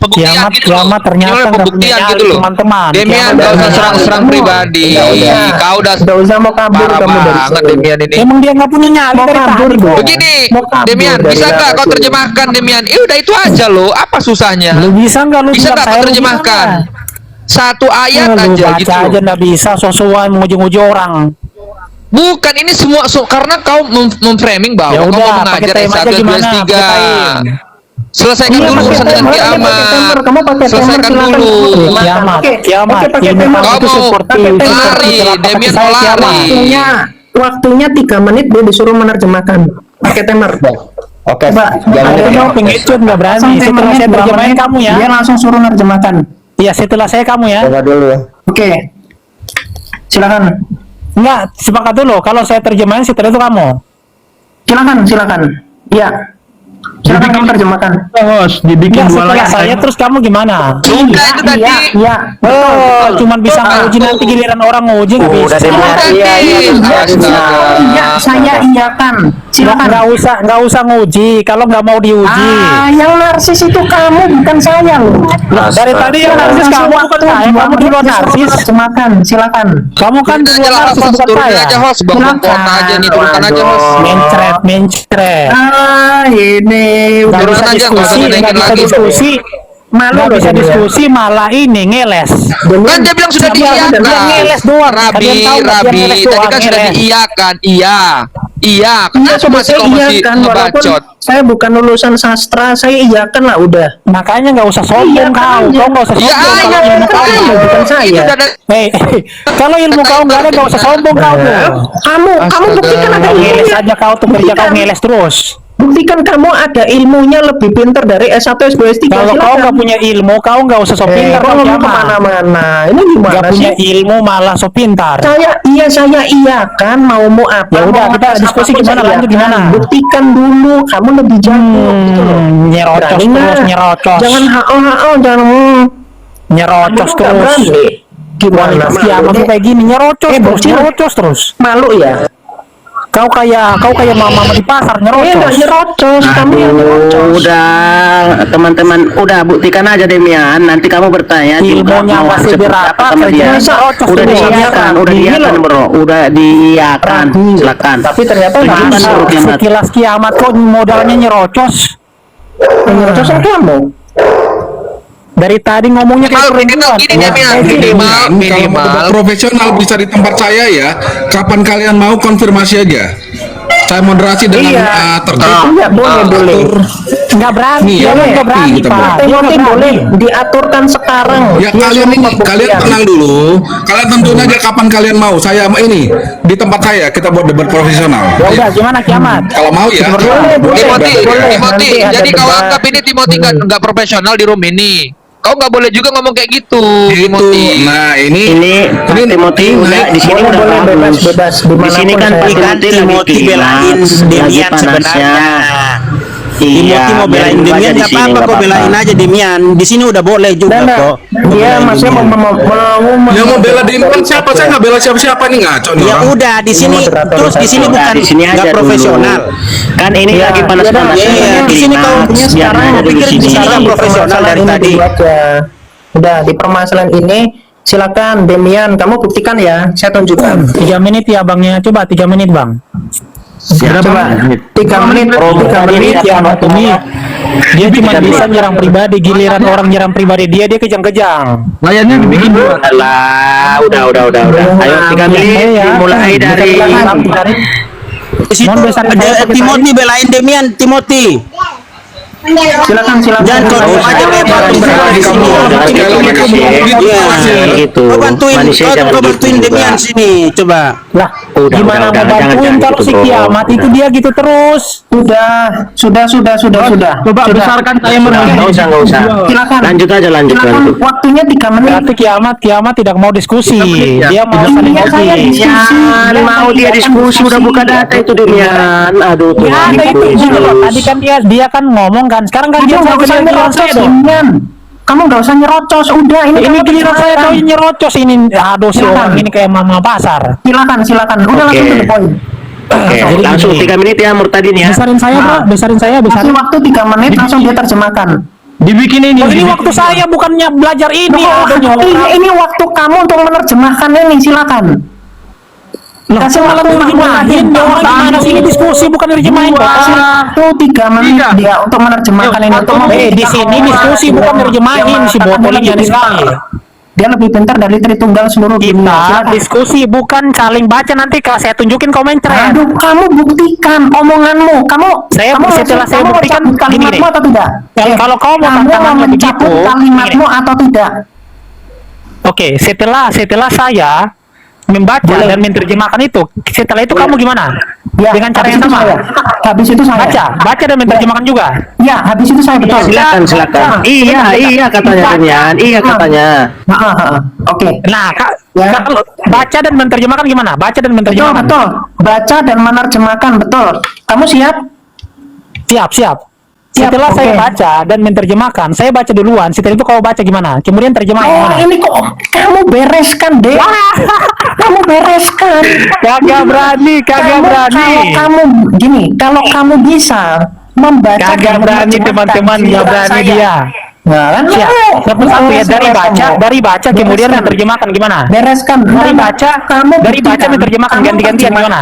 Kiamat, kiamat ternyata nggak punya pembuktian nyali, gitu loh. teman-teman. Demian Kiamat gak usah nggak serang-serang Kamu- pribadi. Udah. Kau udah Nggak usah mau kabur parah kamu dari banget sini. Demian ini. Emang dia nggak punya nyali Mau dari kabur, tadi, bro. bro. Begini, Mau kabur Demian, dari bisa nggak kau narasi. terjemahkan Demian? Udah itu aja loh. Apa susahnya? Lu bisa nggak lu Bisa bilang nggak saya kau lu terjemahkan? Satu ayat lu aja baca gitu. aja nggak bisa, sosuan menguji-uji orang. Bukan ini semua karena kau memframing bahwa Ya kau udah, mau pakai mengajar time aja S1, S2, gimana? S3. Pakai time. Selesaikan Iya, dulu pakai urusan dengan timer, pakai kiamat. timer. Kamu pakai timer, Selesaikan silakan. dulu. Kiamat, Oke, kiamat. oke, pakai Ilmu timer. kamu itu Kamu seperti lari, Demian mau lari. Waktunya 3 menit dia disuruh menerjemahkan. Pakai timer. Oke, Coba. jangan Ada lupa. yang pengecut nggak berani. Langsung Setelah timernya saya 2 terjemahin menit, kamu ya. Dia langsung suruh menerjemahkan. Iya, setelah saya kamu ya. Coba dulu ya. Oke. Silakan. Enggak, sepakat dulu. Kalau saya terjemahin setelah itu kamu. Silakan. Iya. Silakan kamu terjemahkan. Host dibikin Enggak, dua setelah layar. saya terus kamu gimana? Sudah itu tadi. Iya. Oh, cuman bisa nguji nanti giliran orang nguji nggak bisa. Udah Demian. Iya, Iya, saya iyakan. Silakan. Nggak usah nguji. Kalau nggak mau diuji. Yang narsis itu kamu bukan saya loh. Lah, dari tadi yang narsis kamu bukan saya. Kamu duluan narsis. Terjemahkan, silakan. Kamu kan Turun duluan aja lah, narsis host. bukan Turunin saya. aja host. Bang aja nih, turunkan aja host. Mencret. Ini Nggak Turunan bisa aja, diskusi, nggak usah nggak naikin bisa lagi. diskusi. malu Nggak loh bisa dia. diskusi malah ini ngeles. Kan dia bilang sudah Dia diiyakan. ngeles doang. Rabi, Kalian tahu nggak dia Rabi. ngeles Tadi doang, kan sudah ngeles. diiyakan. Iya. Iya, Kenapa sudah masih saya kau masih iyakan, walaupun ngebacot? saya bukan lulusan sastra, saya iyakan lah udah. Makanya nggak usah sombong Iya, kau. kan, Kau nggak usah Iya, sombong. iya, Kalau ilmu kau kan, nggak bukan Itu saya. udah ada. Kalau ilmu kau nggak ada, nggak usah sombong kau tuh. Kamu Astaga. buktikan ada Ngeles ilmunya. aja kau tuh kerja kau ngeles terus. Buktikan kamu ada ilmunya lebih pintar dari S1, S2, S3. Kalau kau nggak punya ilmu, kau nggak usah so pintar. kau kau ngomong kiamat. kemana-mana. Ini Nggak gimana punya sih? ilmu malah so pintar. Saya iyakan mau apa? Ya udah, mau kita atas diskusi apapun gimana, saya lanjut iyakan. gimana? Buktikan dulu, kamu lebih jago gitu loh. Nyerocos Berani terus, nggak? nyerocos. Jangan hao jangan Nyerocos Kamu nggak terus. berani. Gimana? Kiamat tuh kayak gini, nyerocos terus, bocil. nyerocos terus. Malu ya? Kau kayak mama di pasar Nggak nyerocos. nyerocos, kamu yang nyerocos. Udah teman-teman, udah buktikan aja Demian. Nanti kamu bertanya juga Ilmunya mau masih seperti berapa, apa sama dia. kerjanya nyerocos Udah terus. diiyakan, udah Gila. diiyakan bro, udah diiyakan. Silakan. Tapi ternyata nggak Tunjukkan bisa. bro kiamat. Sekilas kiamat kok modalnya nyerocos. Yang nyerocos kan kamu. Dari tadi ngomongnya kayak Minimal gini Demian, minimal. Kalau profesional bisa di tempat saya ya. Kapan kalian mau konfirmasi aja. Saya moderasi dengan Iya. tertutup. Iya, boleh. nggak berani, Nih, dia ya, kan nggak berani, kita Pak. boleh. Dia nggak Timothy berani. boleh diaturkan sekarang. Ya Dia kalian suruh ini, pembuktian. kalian tenang dulu. Kalian tentuin aja kapan kalian mau. Saya ini di tempat saya kita buat debat profesional. Ya udah, gimana kiamat? Kalau mau ya. Boleh, Timothy, boleh. Timothy. Nanti ada Jadi kau debat. anggap ini Timothy nggak profesional di room ini. Kau nggak boleh juga ngomong kayak gitu, Itu. Timothy. Nah ini Ini Timothy udah di sini Boleh, udah boleh, bagus. bebas, Di sini kan dimanapun saya. Timothy lagi Belain lagi Demian panasnya. sebenarnya. Timothy mau belain biarin Demian aja di nggak sini, apa-apa, nggak kok belain aja Demian. Di sini udah boleh juga Dan kok. dia masih mau Yang mau bela Demian siapa? Saya nggak bela siapa-siapa nih, ngaco nih Ya orang. udah di sini, moderator terus di sini Udah, bukan di sini aja nggak dulu. profesional. Kan ini lagi panas-panasnya. iya, lagi di sini kau klimaks, sekarang biarin mau aja pikir di di sini. sini nggak profesional dari tadi. Udah di permasalahan ini silakan Demian kamu buktikan ya, saya tunjukkan. 3 menit ya abangnya, coba 3 menit bang. Coba 3 menit, 3 menit Ya Matumi, dia cuma bisa nyerang pribadi, giliran orang nyerang pribadi dia kejang-kejang. Layarnya dibikin dua. Alah, udah. Ayo 3 menit dimulai dari Di situ Timothy belain Demian, Timothy. silakan Jangan kau diem aja kayak patung berada di sini. Iya. gitu. Kau bantuin, Manusia jangan kau gitu bantuin juga. Demian sini, coba. Lah, Udah, gimana mau bantuin jangan kalau gitu, si bro. kiamat itu dia gitu terus? Sudah. Coba besarkan timer. Nggak usah. Silakan. Lanjut aja. Silakan, waktunya 3 menit. Berarti kiamat tidak mau diskusi, dia mau saling Iya, saya diskusi. diskusi. Jangan mau dia diskusi, udah buka data itu Demian. Aduh, tuh. Ya ada itu gitu loh. Tadi kan dia kan ngomong kan, sekarang kan dia Kamu nggak usah nyerocos, Demian. Kamu nggak usah nyerocos. Udah, ini Ini kamu giliran saya bicarakan. kau nyerocos ini. Aduh si Silakan. orang ini kayak mama pasar. Silakan. Udah Oke. langsung to the point. Oke, Jadi langsung gini. 3 menit ya Murtadin ya. Besarin saya bro, besarin saya, Kasih besarin. waktu 3 menit langsung dia terjemahkan. Dibikin ini. Oh, ini waktu saya bukannya belajar ini. Aduh, Ini waktu kamu untuk menerjemahkan ini, silakan. Kasih malah waktu nerjemahin orang gimana sih, ini diskusi bukan nerjemahin Kasih Pak. waktu 3 menit dia untuk menerjemahkan ini. Untuk Di sini diskusi bukan nerjemahin si botol ini aneh sekali. Dia lebih pintar dari Tritunggal seluruh dunia. Kita Silakan. diskusi bukan saling baca, nanti kalau saya tunjukin komen thread. Aduh, kamu buktikan omonganmu. Setelah saya kamu buktikan, mencabut gini kalimatmu deh. atau tidak? Kalau kau mau kamu tantangannya mencabut begitu, kalimatmu gini. atau tidak? Oke, setelah saya membaca dan menerjemahkan itu, setelah itu kamu gimana? Ya, Dengan cara habis yang itu sama. saya. Habis itu saya. Baca dan menerjemahkan juga. Ya, habis itu saya betul. Silakan. Iya katanya Demian. Iya katanya. Oke. Nah, Ya. kalau baca dan menerjemahkan gimana? Baca dan menerjemahkan. Betul. Baca dan menerjemahkan, betul. Kamu siap? Siap. Setelah oke. saya baca dan menerjemahkan, saya baca duluan. Setelah itu kau baca gimana? Kemudian terjemah gimana? Ini kok kamu bereskan, Dek. Kamu bereskan. Kagak berani. Kalau kamu gini, kalau kamu bisa membaca Kagak dan berani menerjemahkan, teman-teman, nggak silakan berani saya. dia. Nah, kan Siap. Satu ya, dari baca kemudian Bereskan. menerjemahkan gimana? Bereskan. Dari Nah, baca, kamu dari baca buktikan. menerjemahkan Kamu ganti-gantian gimana?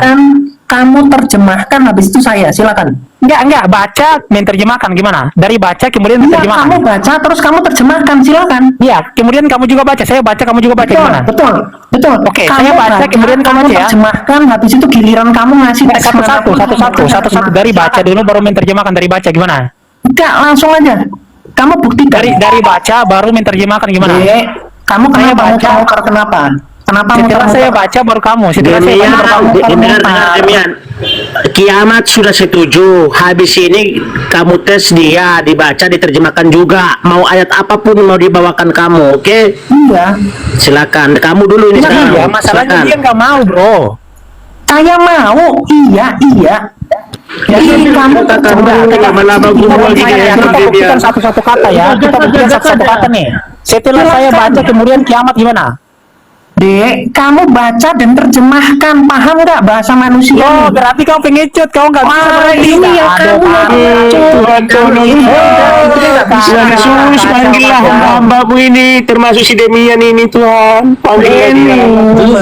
Kamu terjemahkan habis itu saya, silakan. Enggak, baca menerjemahkan gimana? Dari baca kemudian Iya, menerjemahkan. kamu baca terus kamu terjemahkan, silakan. Iya, kemudian kamu juga baca, saya baca, kamu juga baca gimana? Betul. Oke, saya baca, kemudian kamu baca ya. terjemahkan, habis itu giliran kamu ngasih teks Satu-satu dari baca dulu baru menerjemahkan, dari baca gimana? Enggak, langsung aja. Kamu buktikan. Dari baca baru menerjemahkan gimana? Dek, kamu Saya kenapa baca. muter kenapa? Kenapa Setelah muter-muter? saya baca baru kamu, setelah saya baca baru kamu. Dengar Demian. Kiamat sudah setuju. Habis ini kamu tes dia, dibaca, diterjemahkan juga. Mau ayat apapun mau dibawakan kamu, oke? Iya. Silakan. Kamu dulu ini sekarang. Iya, masalahnya Silakan. dia nggak mau, bro. Saya mau. Iya. Jadi kamu lama-lama gua gini ya, Kita dia. buktikan satu-satu kata ya. Kita buktikan satu-satu kata nih. Setelah saya baca kemudian kiamat gimana? Dek, kamu baca dan terjemahkan, paham nggak bahasa manusia? Oh, berarti kau pengecut, kau nggak bisa berhenti. ini ya kamu Yesus, panggillah hamba-hambamu ini, termasuk si Demian ini Tuhan. Panggillah dia.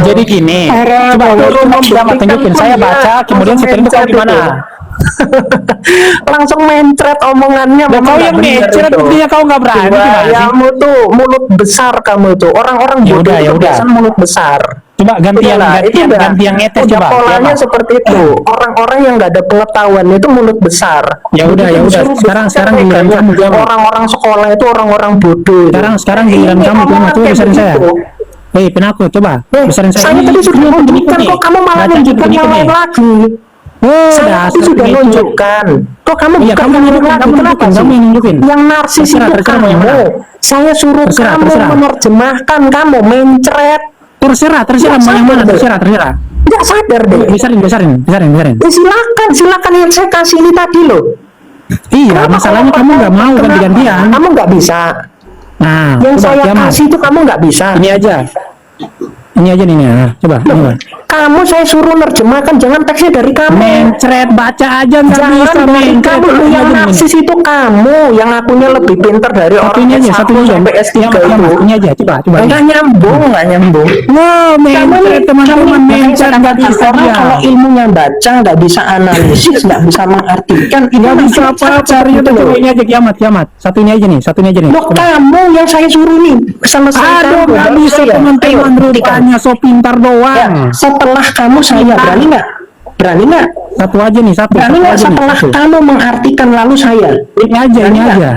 Jadi gini, coba tunjukin. Saya baca, kemudian setelah itu kau gimana? langsung mencret omongannya. Dan kau yang mencret, buktinya kau nggak berani. gimana sih? Kamu tuh mulut besar, kamu tuh orang-orang Ya bodoh udah, ya itu udah. biasanya mulut besar. Coba ganti yang ngetes udah coba. polanya Siapa? seperti itu. Orang-orang yang nggak ada pengetahuan itu mulut besar. Ya udah. Disuruh Sekarang buktikan giliran kayak kamu jawab. orang-orang sekolah itu orang-orang bodoh. Sekarang giliran Ini kamu omongan coba kayak besarin saya. begitu. Hei, penakut, coba besarin saya. Saya tadi sudah menunjukkan kok kamu malah nunjukkan yang lain lagi. Saya tadi sudah nunjukkan. Kok kamu Iya, bukan kamu yang nunjukin, lagi? kamu Kenapa nunjukin, sih? kamu yang nunjukin. Yang narsis Terserah, itu terserah, mau kamu. yang mana? Saya suruh Terserah, kamu terserah. menerjemahkan, kamu mencret. Terserah, mau yang mana? Terserah. Nggak sadar deh. Besarin. Ya, silakan yang saya kasih ini tadi loh. Iya, masalahnya kamu nggak mau ganti-gantian. Kamu nggak bisa. Nah, Yang coba saya kiamat. kasih itu kamu nggak bisa. Ini aja. Ini aja nih. Nah, coba. Ini, Pak. Kamu saya suruh nerjemahkan, jangan teksnya dari kamu. Mencret, baca aja nggak Jangan bisa dari mencret. kamu. Ini Yang aja nih. narsis itu kamu, yang akunya lebih pintar dari orang Satunya aja, S1 satunya aja. sampai S3 Kiamat, itu. ini aja, coba. Nggak nyambung. Wow, mencret teman-teman, mencret nggak bisa orang dia. kalau ilmunya baca nggak bisa analisis, nggak bisa mengartikan, itu Nggak bisa apa-apa. gitu Coba loh. ini aja kiamat. Satu ini aja nih, Loh, Coba. kamu yang saya suruh nih selesaikan. Aduh, nggak baru bisa saya. teman-teman, Ayo, rupanya so pintar Ya, doang. setelah kamu saya berani nggak? Berani nggak? Satu aja nih, satu. Berani Satu nggak aja nih, setelah satu. kamu mengartikan lalu saya? Ini aja, Berani ini nggak? aja.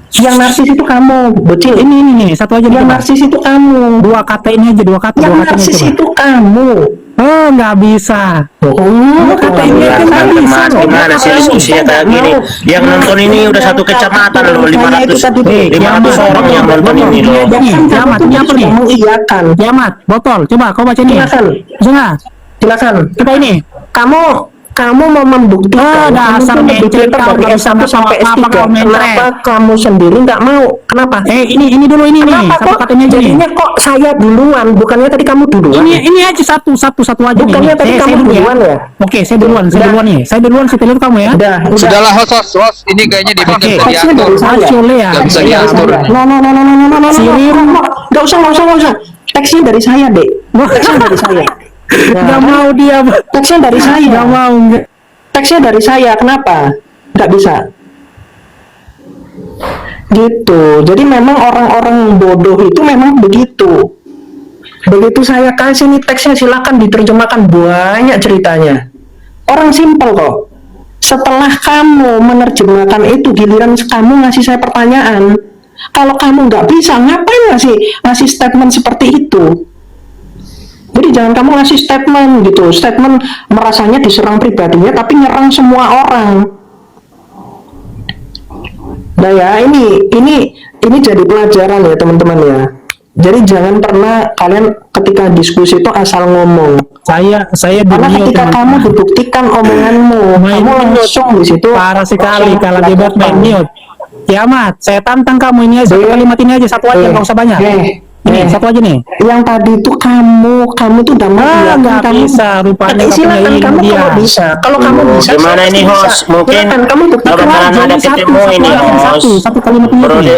Yang narsis itu kamu, bocil. Ini, satu aja. Yang coba. narsis itu kamu. Dua kata ini aja, dua kata. Yang Dua katanya narsis coba. itu kamu. Oh, nggak bisa. Dua kata ini kan nggak bisa. Mas, gimana sih diskusinya kayak gini? Yang nonton ini udah satu kecamatan loh, 500 orang yang nonton ini loh. Kiamat, ini apa nih? Mengiyakan. Kiamat, botol. Coba kau baca ini. Silakan. Silakan. Coba ini. Kamu mau membuktikan dasar kamu tuh lebih mencret, pintar kau dari nggak bisa S1 sampai ngapa-ngapa, S3. kau mencret. Kenapa kamu sendiri nggak mau? Kenapa? Ini dulu ini nih. Kenapa Satu kok katanya aja nih. jadinya kok saya duluan? Bukannya tadi kamu duluan? Ini aja satu aja Bukannya nih. tadi kamu dulu duluan ya? Oke, saya duluan nih. Saya duluan setelah kamu ya. Udah. Sudahlah host. Ini kayaknya Oke, bisa teksnya diatur. dari saya. Masya ya. Nggak bisa Iya, diatur. No. Sirim. Nggak usah. Teksnya dari saya, Dek. Teksnya dari saya. Nggak mau dia. Teksnya dari saya. Nggak mau. Teksnya dari saya. Kenapa? Nggak bisa. Gitu. Jadi memang orang-orang bodoh itu memang begitu. Begitu saya kasih nih teksnya, silakan diterjemahkan, banyak ceritanya. Orang simpel kok. Setelah kamu menerjemahkan itu, giliran kamu ngasih saya pertanyaan. Kalau kamu nggak bisa, ngapain ngasih statement seperti itu? Jadi jangan kamu ngasih statement gitu, statement merasanya diserang pribadinya, tapi nyerang semua orang. Nah ya, ini jadi pelajaran ya teman-teman ya. Jadi jangan pernah kalian ketika diskusi itu asal ngomong. Saya Karena demi ketika kamu dibuktikan omonganmu, Main kamu mute. langsung di situ parah sekali langsung kalau debat main mute. Kiamat, saya tantang kamu ini aja, satu kalimat ini aja, satu aja, nggak usah banyak. Ini satu aja nih. Yang tadi itu kamu tuh udah mengiyakan, nggak kamu bisa, rupanya nggak silakan punya kamu ilmu kalau dia. bisa. Kalau kamu bisa, Gimana saya ini bisa. host? Mungkin Silakan, kamu buktikan bakalan aja. ada Satu, ketemu satu ini aja, host. satu kalimat ini Bro aja.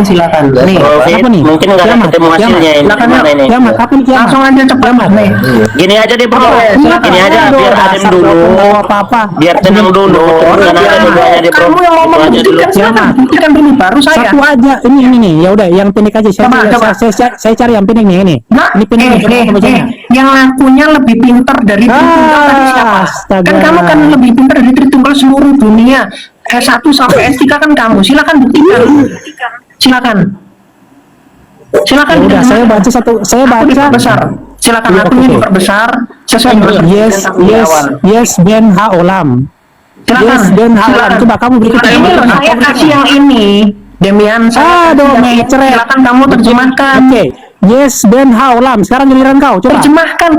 Silakan. Nih, Bro, apa nih? mungkin nggak ada Kiamat, ketemu hasilnya ini. Silakan, Gimana ini? Kiamat, apa nih kiamat? langsung aja cepat. Nih. Gini aja deh bro, Silakan. gini aja Aduh, biar adem dasar dulu, nggak apa-apa. biar tenang dulu, tenang aja dulu aja deh bro. Kamu yang mau Itu aja dulu. membuktikan, silakan buktikan dulu baru saya. Satu aja, ini nih, ya udah, yang pendek aja. Saya cari yang pendek nih, ini. Ini pendek nih, coba bacanya. Yang ngakunya lebih pintar dari Tritunggal tadi siapa? astaga. Kan kamu kan lebih pintar dari Tritunggal seluruh dunia. S1 sampai S3 kan kamu. Silakan buktikan. Silakan. Ya udah, saya baca satu, saya baca. Diperbesar. Silakan Iya, akunnya oke. diperbesar sesuai dengan Yes Ben Ha Olam. Silakan. Yes Ben Ha Olam. Silakan. Coba kamu berikut. Ini loh, saya kasih yang ini. Demian, saya Aduh, kasih yang ini. mencret. Silakan kamu terjemahkan. Oke. Yes Ben Ha Olam. Sekarang giliran kau. Coba. Terjemahkan.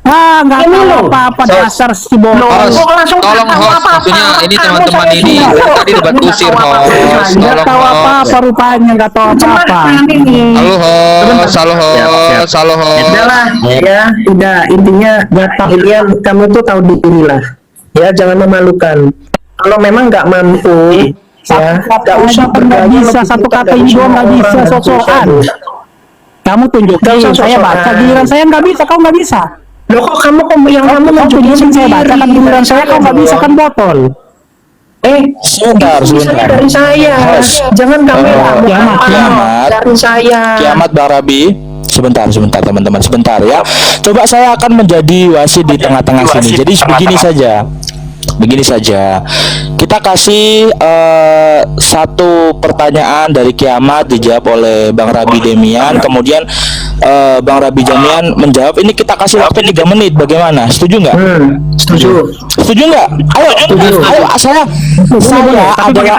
Nggak Ini tahu loh. apa-apa dasar si bodoh. Host, kok langsung tolong nggak tahu host, apa-apa? maksudnya ini Kamu teman-teman saya ini sudah. tadi debat Nggak kusir tahu apa-apa. host, Nggak tolong tahu host. apa-apa rupanya, nggak tahu apa-apa. Terjemahkan ini. Halo host, halo host. Udahlah ya, udah intinya kalian kamu tuh tahu diri lah. Ya jangan memalukan. Kalau memang nggak mampu, ya nggak usah nggak berdaya bisa, lebih satu pintar kata dari ini doang semua nggak bisa, orang, nggak sok-sokan. bisa. Kamu tunjukin, Nggak usah saya sok-sokan. baca giliran saya nggak bisa, kau nggak bisa. Loh kok kamu yang kamu Kau tunjukin tunjukin saya baca kan giliran saya, kau nggak bisa kan botol. Sebentar. dari saya. Jangan kamu Kiamat. dari saya. Kiamat Bang Rabi. Sebentar teman-teman, sebentar ya. Coba saya akan menjadi wasit di tengah-tengah sini. Jadi begini saja. Kita kasih satu pertanyaan dari Kiamat dijawab oleh Bang Rabi Demian. Kemudian Bang Rabi Demian menjawab. Ini kita kasih waktu 3 menit. Bagaimana? Setuju nggak? Setuju nggak? Ayo. Saya adalah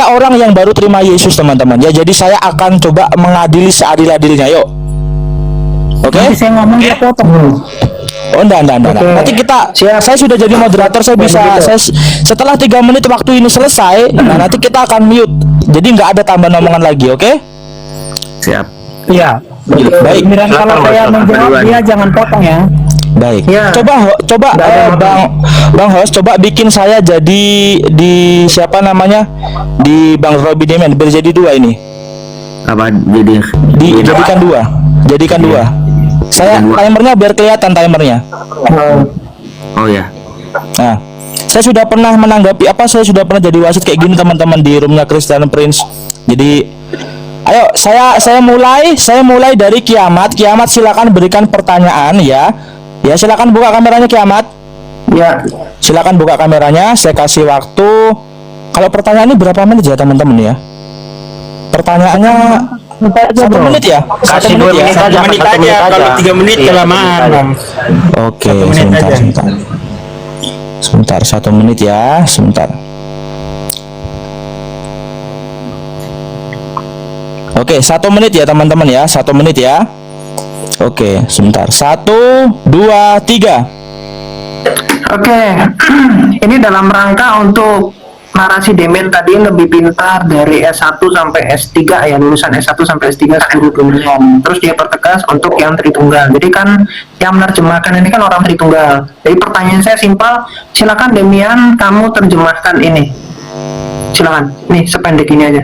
orang yang baru terima Yesus teman-teman. Ya, jadi saya akan coba mengadili seadil-adilnya. Yuk. Oke? Nanti saya ngomong dia potong. Oh, enggak. Nanti saya sudah jadi moderator, saya bisa setelah 3 menit waktu ini selesai, nah nanti kita akan mute. Jadi nggak ada tambahan omongan lagi, oke? Siap. Iya. Baik. Kemudian kalau saya menjawab dia jangan potong ya. Baik. Ya. Coba Bang Host coba bikin saya jadi di siapa namanya? Di Bang Robi Demian biar jadi 2 ini. Apa jadi? Jadikan dua. Saya timernya biar kelihatan timernya. Oh ya. Nah, saya sudah pernah menanggapi saya sudah pernah jadi wasit kayak gini teman-teman di roomnya Christian Prince. Jadi ayo saya mulai dari Kiamat. Kiamat silakan berikan pertanyaan ya. Ya silakan buka kameranya Kiamat. Ya. Silakan buka kameranya. Saya kasih waktu. Kalau pertanyaan ini berapa menit ya teman-teman ya? Pertanyaannya 1 menit ya? 1 menit ya? 1 menit aja. Kalau 3 menit kelamaan. Oke, sebentar 1 menit ya, sebentar. Oke, 1 menit ya teman-teman ya, 1 menit ya. Oke, sebentar. 1, 2, 3. Oke, ini dalam rangka untuk narasi Demian tadi lebih pintar dari S1 sampai S3 ya, lulusan S1 sampai S3 seluruh dunia. Terus dia pertegas untuk yang Tritunggal. Jadi kan yang menerjemahkan ini kan orang Tritunggal. Jadi pertanyaan saya simpel, silakan Demian kamu terjemahkan ini. Silakan, nih sependek ini aja.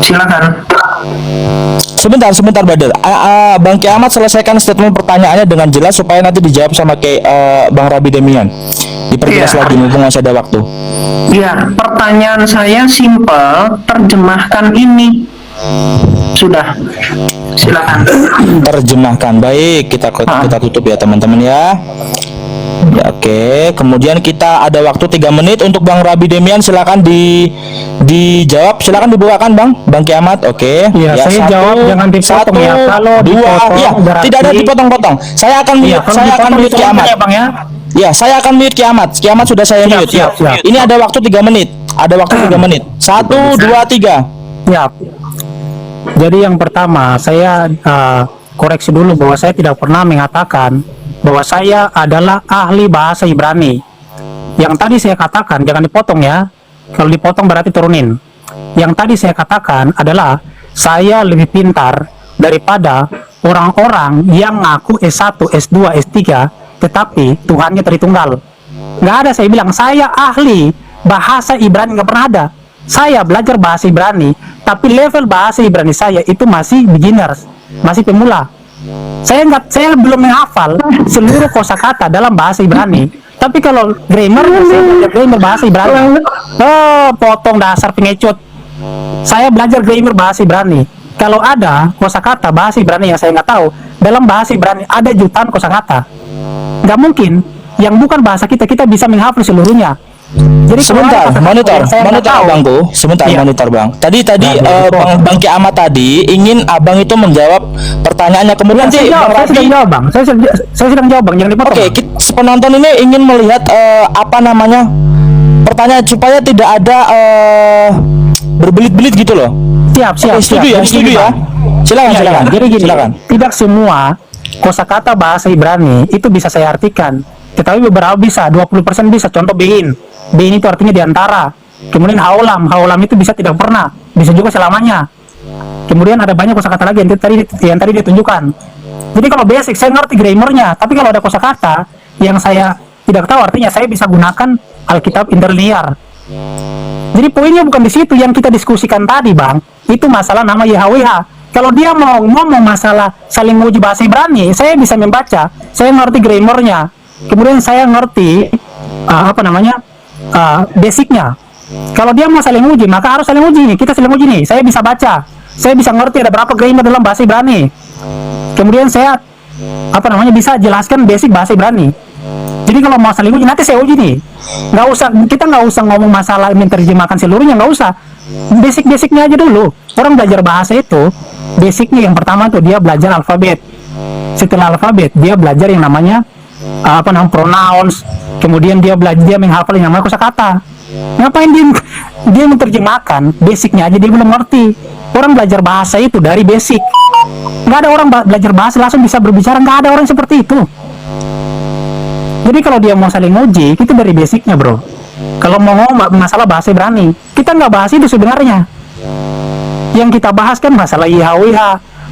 Silakan. Sebentar brother. Bang Kiamat selesaikan statement pertanyaannya dengan jelas supaya nanti dijawab sama Bang Rabi Demian. Diperjelas lagi mumpung masih ada waktu. Iya, pertanyaan saya simpel, terjemahkan ini. Sudah. Silakan. Terjemahkan. Baik, kita tutup ya teman-teman ya. Ya, oke. Kemudian kita ada waktu 3 menit untuk Bang Rabi Demian, silakan dijawab, silakan dibukakan Bang Kiamat. Oke. Iya, ya, saya jawab jangan dipotong ya. Kalau 2, dipotong, ya, berarti tidak ada dipotong-potong. Saya akan mute Kiamat. Ya, Bang ya. Ya, saya akan mute Kiamat. Kiamat sudah saya mute. Siap. Ini ada waktu 3 menit. Ada waktu 3 menit. 1, 2, 3. Siap. Jadi yang pertama, saya koreksi dulu bahwa saya tidak pernah mengatakan bahwa saya adalah ahli bahasa Ibrani. Yang tadi saya katakan, jangan dipotong ya. Kalau dipotong berarti turunin. Yang tadi saya katakan adalah saya lebih pintar daripada orang-orang yang ngaku S1, S2, S3, tetapi Tuhannya Tritunggal. Nggak ada saya bilang, saya ahli bahasa Ibrani, nggak pernah ada. Saya belajar bahasa Ibrani, tapi level bahasa Ibrani saya itu masih beginners, masih pemula. Saya belum menghafal seluruh kosakata dalam bahasa Ibrani. Tapi kalau grammar, saya belajar grammar bahasa Ibrani. Potong dasar pengecut. Saya belajar grammar bahasa Ibrani. Kalau ada kosakata bahasa Ibrani yang saya nggak tahu, dalam bahasa Ibrani ada jutaan kosakata. Nggak mungkin yang bukan bahasa kita bisa menghafal seluruhnya. Jadi sebentar, monitor abangku, sebentar iya. Monitor bang. Tadi bang Kiamat tadi ingin abang itu menjawab pertanyaannya, kemudian nanti saya sedang jawab bang. Saya sedang jawab bang, jangan dipotong. Oke, penonton ini ingin melihat pertanyaan supaya tidak ada berbelit-belit gitu loh. Siap. Setuju ya. Silakan. Jadi gini, silakan. Tidak semua kosakata bahasa Ibrani itu bisa saya artikan. Tetapi beberapa bisa, 20% bisa. Contoh Bein itu artinya diantara. Kemudian haulam itu bisa tidak pernah, bisa juga selamanya. Kemudian ada banyak kosakata lagi yang tadi ditunjukkan. Jadi kalau basic saya ngerti grammarnya, tapi kalau ada kosakata yang saya tidak tahu artinya, saya bisa gunakan Alkitab interlinear. Jadi poinnya bukan di situ yang kita diskusikan tadi bang. Itu masalah nama YHWH. Kalau dia mau ngomong masalah saling menguji bahasa Ibrani, saya bisa membaca, saya ngerti grammarnya. Kemudian saya ngerti basicnya. Kalau dia mau saling uji, maka harus saling uji nih. Kita saling uji nih. Saya bisa baca, saya bisa ngerti ada berapa grammar dalam bahasa Ibrani. Kemudian saya bisa jelaskan basic bahasa Ibrani. Jadi kalau mau saling uji, nanti saya uji nih. Kita nggak usah ngomong masalah menerjemahkan seluruhnya, nggak usah. Basic-basicnya aja dulu. Orang belajar bahasa itu, basicnya yang pertama tuh dia belajar alfabet. Setelah alfabet, dia belajar yang namanya pronouns. Kemudian dia menghafal yang namanya kosakata. Ngapain dia menerjemahkan basicnya aja dia belum ngerti. Orang belajar bahasa itu dari basic. Nggak ada orang belajar bahasa langsung bisa berbicara, nggak ada orang seperti itu. Jadi kalau dia mau saling uji, itu dari basicnya, bro. Kalau mau ngomong masalah bahasa Ibrani, kita nggak bahas itu sebenarnya. Yang kita bahas kan masalah YHWH,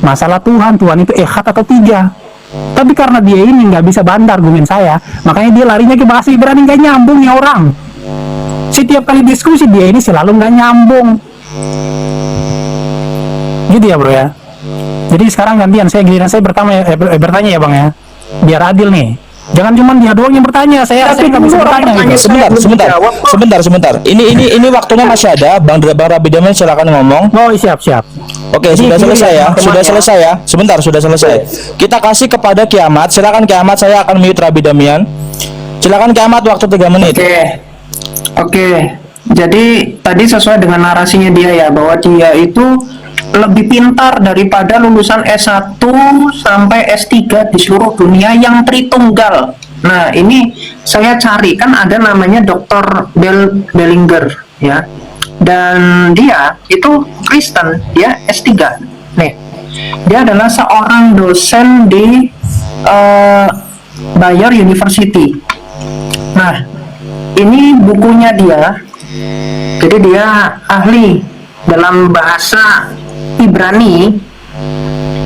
masalah Tuhan itu Echad atau 3. Tapi karena dia ini nggak bisa bandar argumen saya, makanya dia larinya ke bahasa Ibrani, nggak nyambung ya orang. Setiap kali diskusi dia ini selalu nggak nyambung. Gitu ya bro ya. Jadi sekarang gantian giliran saya bertanya ya bang ya, biar adil nih. Jangan cuma dia doang yang bertanya, saya nggak bisa bertanya gitu. Sebentar. Ini waktunya masih ada. Bang Rabi Damian silakan ngomong. Oh siap. Oke, sudah selesai ya. Sebentar, sudah selesai. Kita kasih kepada Kiamat. Silakan Kiamat, saya akan mute Rabi Damian. Silakan Kiamat, waktu 3 menit. Oke. Jadi tadi sesuai dengan narasinya dia ya, bahwa dia itu lebih pintar daripada lulusan S1 sampai S3 di seluruh dunia yang Tritunggal. Nah, ini saya cari, kan ada namanya Dr. Bellinger ya. Dan dia itu Kristen, dia S3. Nih. Dia adalah seorang dosen di Bayer University. Nah, ini bukunya dia. Jadi dia ahli dalam bahasa Ibrani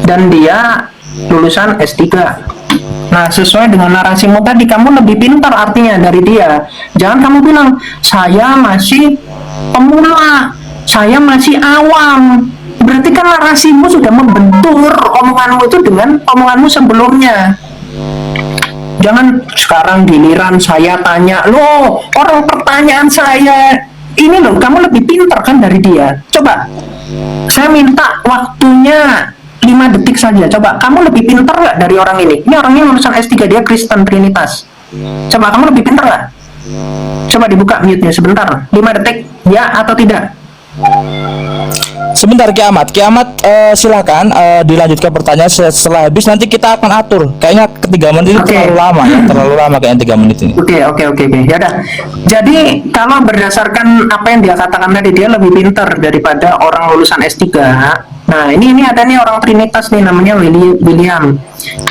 dan dia lulusan S3. Nah, sesuai dengan narasimu tadi, kamu lebih pintar artinya dari dia. Jangan kamu bilang, saya masih pemula, saya masih awam. Berarti kan narasimu sudah membentur omonganmu itu dengan omonganmu sebelumnya. Jangan sekarang giliran saya tanya, loh orang pertanyaan saya ini loh, kamu lebih pintar kan dari dia. Coba saya minta waktunya 5 detik saja. Coba, kamu lebih pintar nggak dari orang ini? Ini orangnya lulusan S3, dia Kristen Trinitas. Coba, kamu lebih pintar nggak? Coba dibuka mute-nya sebentar. 5 detik, ya atau tidak? Sebentar Kiamat, silakan dilanjutkan pertanyaan setelah habis. Nanti kita akan atur. Kayaknya ketiga menit itu terlalu lama ya, terlalu lama kayaknya 3 menit ini. Oke. Ya udah. Jadi kalau berdasarkan apa yang dia katakan tadi, dia lebih pintar daripada orang lulusan S3. Nah, ini ada nih orang Trinitas nih, namanya William.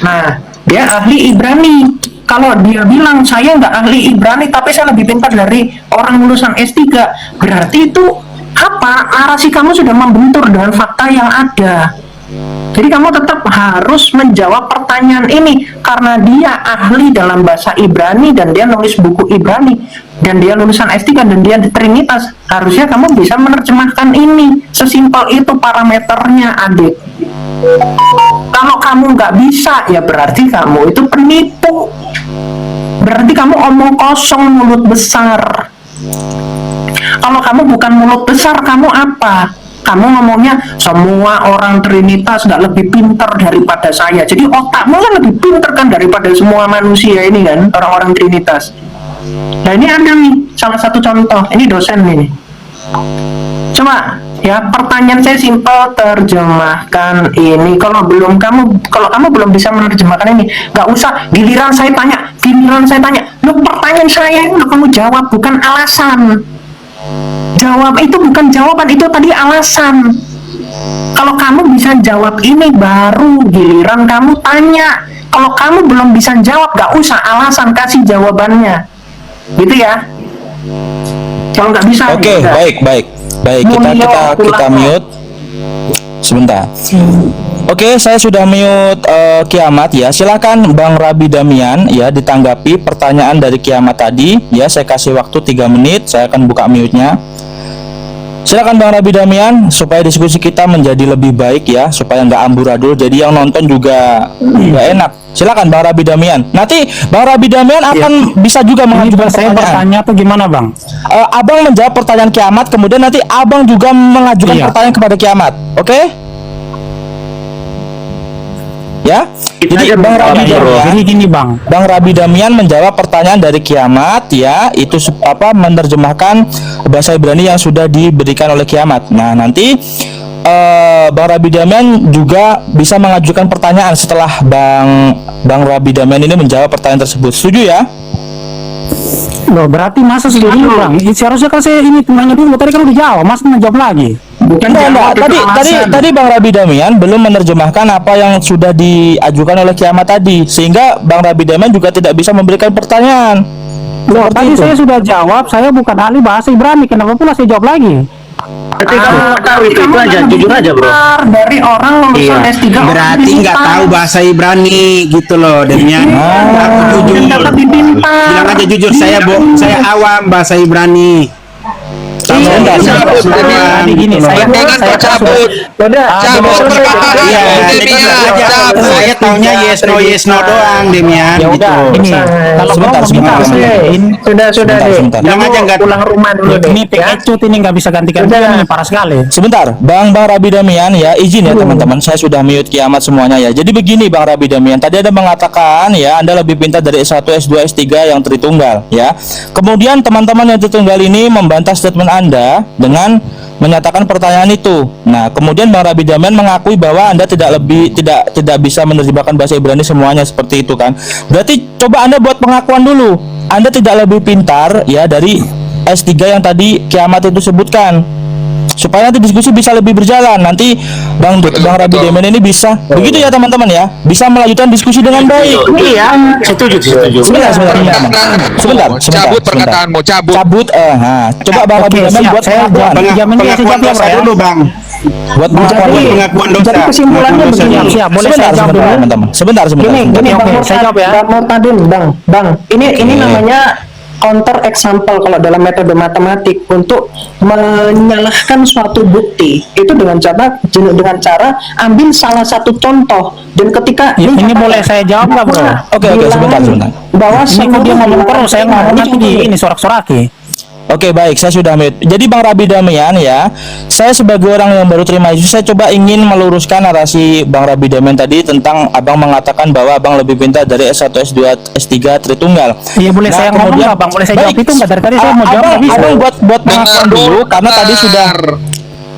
Nah, dia ahli Ibrani. Kalau dia bilang saya nggak ahli Ibrani tapi saya lebih pintar dari orang lulusan S3, berarti itu apa? Narasi kamu sudah membentur dengan fakta yang ada. Jadi kamu tetap harus menjawab pertanyaan ini karena dia ahli dalam bahasa Ibrani dan dia nulis buku Ibrani dan dia lulusan S3 dan dia di Trinitas. Harusnya kamu bisa menerjemahkan ini. Sesimpel itu parameternya, adik. Kalau kamu nggak bisa, ya berarti kamu itu penipu. Berarti kamu omong kosong, mulut besar. Kalau kamu bukan mulut besar, kamu apa? Kamu ngomongnya semua orang Trinitas nggak lebih pintar daripada saya. Jadi otakmu kan lebih pintar kan daripada semua manusia ini kan, orang-orang Trinitas. Nah ini ada nih salah satu contoh. Ini dosen ini. Coba ya, pertanyaan saya simpel, terjemahkan ini. Kalau kamu belum bisa menerjemahkan ini, nggak usah giliran saya tanya. Lu pertanyaan saya ini kamu jawab, bukan alasan. Jawab itu bukan jawaban, itu tadi alasan. Kalau kamu bisa jawab ini, baru giliran kamu tanya. Kalau kamu belum bisa jawab, gak usah alasan, kasih jawabannya. Gitu ya. Kalau nggak bisa. Oke, baik. Kita mute. Sebentar. Oke, saya sudah mute Kiamat ya. Silakan Bang Rabi Damian ya ditanggapi pertanyaan dari Kiamat tadi ya. Saya kasih waktu 3 menit. Saya akan buka mute-nya. Silakan Bang Rabi Damian supaya diskusi kita menjadi lebih baik ya, supaya nggak amburadul. Jadi yang nonton juga nggak enak. Silakan Bang Rabi Damian. Nanti Bang Rabi Damian akan bisa juga mengajukan pertanyaan. Atau gimana Bang? Abang menjawab pertanyaan Kiamat, kemudian nanti Abang juga mengajukan pertanyaan kepada Kiamat. Oke? Ya. Jadi Bang Rabi Damian, jadi gini Bang. Bang Rabi Damian menjawab pertanyaan dari Kiamat ya, itu menerjemahkan bahasa Ibrani yang sudah diberikan oleh Kiamat. Nah, nanti Bang Rabi Damian juga bisa mengajukan pertanyaan setelah Bang Rabi Damian ini menjawab pertanyaan tersebut. Setuju ya? Loh, berarti masa sudah dulu bang? Seharusnya kan saya ini nanya dulu, tadi kan udah jawab, masa menjawab lagi? Bukan Enggak. jawab, itu alasan. Tadi Bang Rabi Damian belum menerjemahkan apa yang sudah diajukan oleh Kiamat tadi, sehingga Bang Rabi Damian juga tidak bisa memberikan pertanyaan. Loh, tadi saya sudah jawab, saya bukan ahli bahasa Ibrani, kenapa pula saya jawab lagi? Berarti kamu tahu itu aja, jujur aja bro. Dari orang lulusan Iya. S3 Berarti nggak tahu bahasa Ibrani gitu loh, Demian. Aku jujur. Bilang aja jujur, saya awam bahasa Ibrani. Tadi gini, saya cabut. Iya, saya taunya yes no doang, Demian. Ya udah, gitu. ini kalau Sebentar, mau minta sudah deh. sebentar. Bilang aja nggak pulang rumah dulu deh. ini pengecut ini nggak bisa ganti-ganti, ini parah sekali. Sebentar, Bang Rabi Damian ya, izin ya teman-teman, saya sudah mute Kiamat semuanya ya. Jadi begini Bang Rabi Damian, tadi ada mengatakan ya Anda lebih pintar dari S1, S2, S3 yang Tritunggal ya. Kemudian teman-teman yang Tritunggal ini membantah statement Anda dengan menyatakan pertanyaan itu. Nah, kemudian Bang Rabi Damian mengakui bahwa Anda tidak bisa menerjemahkan bahasa Ibrani semuanya seperti itu kan. Berarti coba Anda buat pengakuan dulu. Anda tidak lebih pintar ya dari S3 yang tadi Kiamat itu sebutkan. Supaya nanti diskusi bisa lebih berjalan. Nanti Bang Rabi Damian ini bisa begitu ya teman-teman ya, bisa melanjutkan diskusi dengan baik. Iya, setuju. Sebentar. Cabut perkataanmu, cabut. Coba Bang Rabi Damian buat pengakuan. Pengakuan dosa dulu, Bang. Buat pengakuan dulu. Pengakuan dosa. Jadi kesimpulannya begini. Siap, boleh saya jawab dulu. Teman-teman. Sebentar. Gini Oke, saya jawab ya. Bang Murtadin, Bang. Ini namanya counter example kalau dalam metode matematik untuk menyalahkan suatu bukti itu dengan cara ambil salah satu contoh dan ketika Ya, ini boleh saya jawab nggak bro? Oke, sebentar. Bahwa Ini kok dia ngomong terus, saya ngomong nanti ini sorak-soraki. Oke, baik, saya sudah mute. Jadi Bang Rabi Damian ya, saya sebagai orang yang baru terima Yesus, saya coba ingin meluruskan narasi Bang Rabi Damian tadi tentang Abang mengatakan bahwa Abang lebih pintar dari S1, S2, S3 Tritunggal. Iya boleh saya ngomong nggak bang? Boleh saya jawab itu nggak? Dari tadi saya mau jawab nggak bisa. Abang buat pengakuan dulu karena tadi sudah.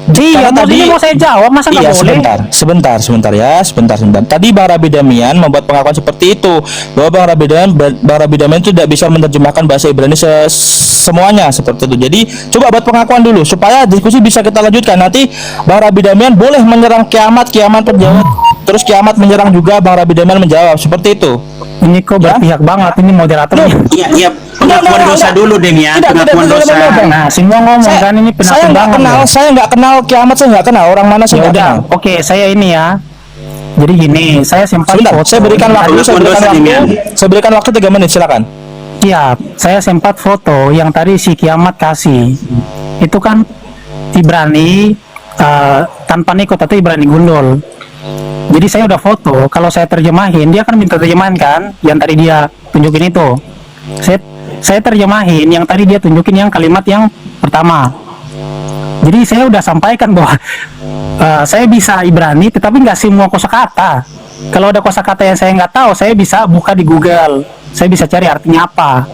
Iya, tadi mau saya jawab, masa nggak boleh? Sebentar ya, sebentar. Tadi Bang Rabi Damian membuat pengakuan seperti itu bahwa Bang Rabi Damian itu tidak bisa menerjemahkan bahasa Ibrani semuanya seperti itu. Jadi coba buat pengakuan dulu supaya diskusi bisa kita lanjutkan. Nanti Bang Rabi Damian boleh menyerang Kiamat menjawab, terus Kiamat menyerang juga Bang Rabi Damian menjawab seperti itu. Ini kok berpihak banget ini moderatornya. Iya, pengakuan dosa dulu, Demian. Pengakuan dosa. Nah, semua ngomong kan ini Saya nggak kenal Kiamat, saya nggak kenal orang mana saya nggak kenal. Oke, saya ini ya. Jadi gini, saya sempat Sebentar, saya berikan waktu 3 menit, silakan. Iya, saya sempat foto yang tadi si Kiamat kasih. Itu kan Ibrani tanpa nikot atau Ibrani gundul. Jadi saya udah foto, kalau saya terjemahin, dia kan minta terjemahan kan, yang tadi dia tunjukin itu. Saya terjemahin yang tadi dia tunjukin yang kalimat yang pertama. Jadi saya udah sampaikan bahwa saya bisa Ibrani, tetapi nggak semua kosakata. Kalau ada kosakata yang saya nggak tahu, saya bisa buka di Google. Saya bisa cari artinya apa.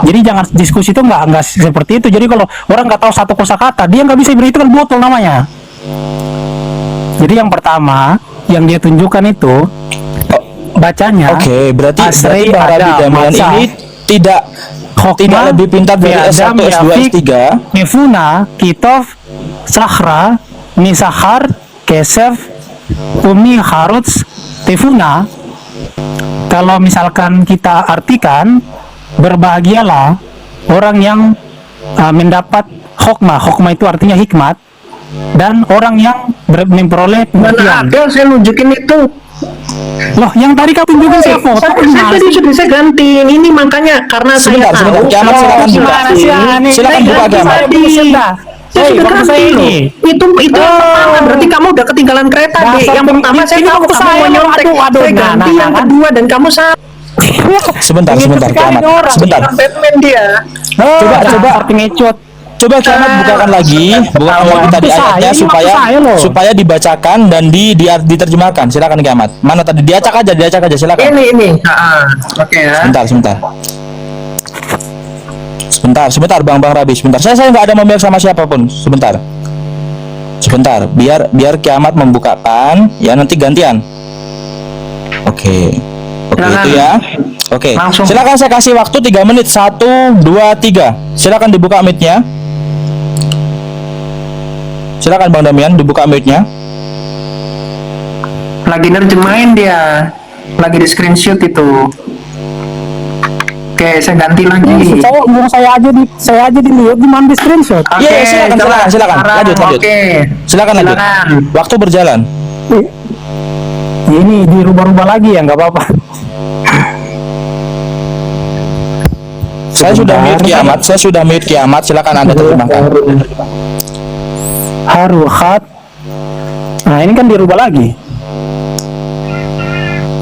Jadi jangan diskusi itu nggak seperti itu. Jadi kalau orang nggak tahu satu kosakata, dia nggak bisa Ibrani, itu kan botol namanya. Jadi yang pertama yang dia tunjukkan itu bacanya. Oke, berarti Bang Rabi Damian ini tidak lebih pintar dari S1, S2, S3. Mifuna, Kitov, Sahra, Misahar, Kesef, Umi, Haruts, Tifuna. Kalau misalkan kita artikan, berbahagialah orang yang mendapat hokmah. Hokmah itu artinya hikmat. Dan orang yang memperoleh pengertian. Mana ada saya nunjukin itu. Loh, yang tadi kau tunjukin saya foto. Saya tadi sudah saya ganti. Ini makanya karena Sebentar, Kiamat silakan buka. Silakan buka Kiamat. Saya sudah ganti. Itu yang pertama, berarti kamu udah ketinggalan kereta deh. Yang pertama saya tahu kamu mau nyontek. Saya ganti yang kedua dan kamu salah. Sebentar Kiamat. Sebentar. Batman dia. Coba arti ngecut. Coba Kiamat bukakan lagi tadi ayatnya supaya dibacakan dan diterjemahkan. Silakan Kiamat. Mana tadi diacak aja silakan. Ini. Oke ya. Sebentar Bang Rabi, sebentar. Saya nggak ada memihak sama siapapun. Sebentar. Biar Kiamat membukakan ya, nanti gantian. Oke. Oke, Silakan. itu ya. Oke. Langsung. Silakan saya kasih waktu 3 menit. 1, 2, 3. Silakan dibuka mic-nya. Silakan Bang Damian dibuka mic-nya. Lagi nerjemahin dia. Lagi di screenshot itu. Oke, saya ganti lagi. Saya aja dilihat di mana di screenshot. Oke, Iya, silakan, coba silakan. sekarang. Lanjut. Oke. Silakan lanjut. Silakan. Waktu berjalan. Ini dirubah-rubah lagi ya, nggak apa-apa. Saya sudah mute kiamat. Silakan Anda terjemahkan. Haruhat. Nah, ini kan dirubah lagi.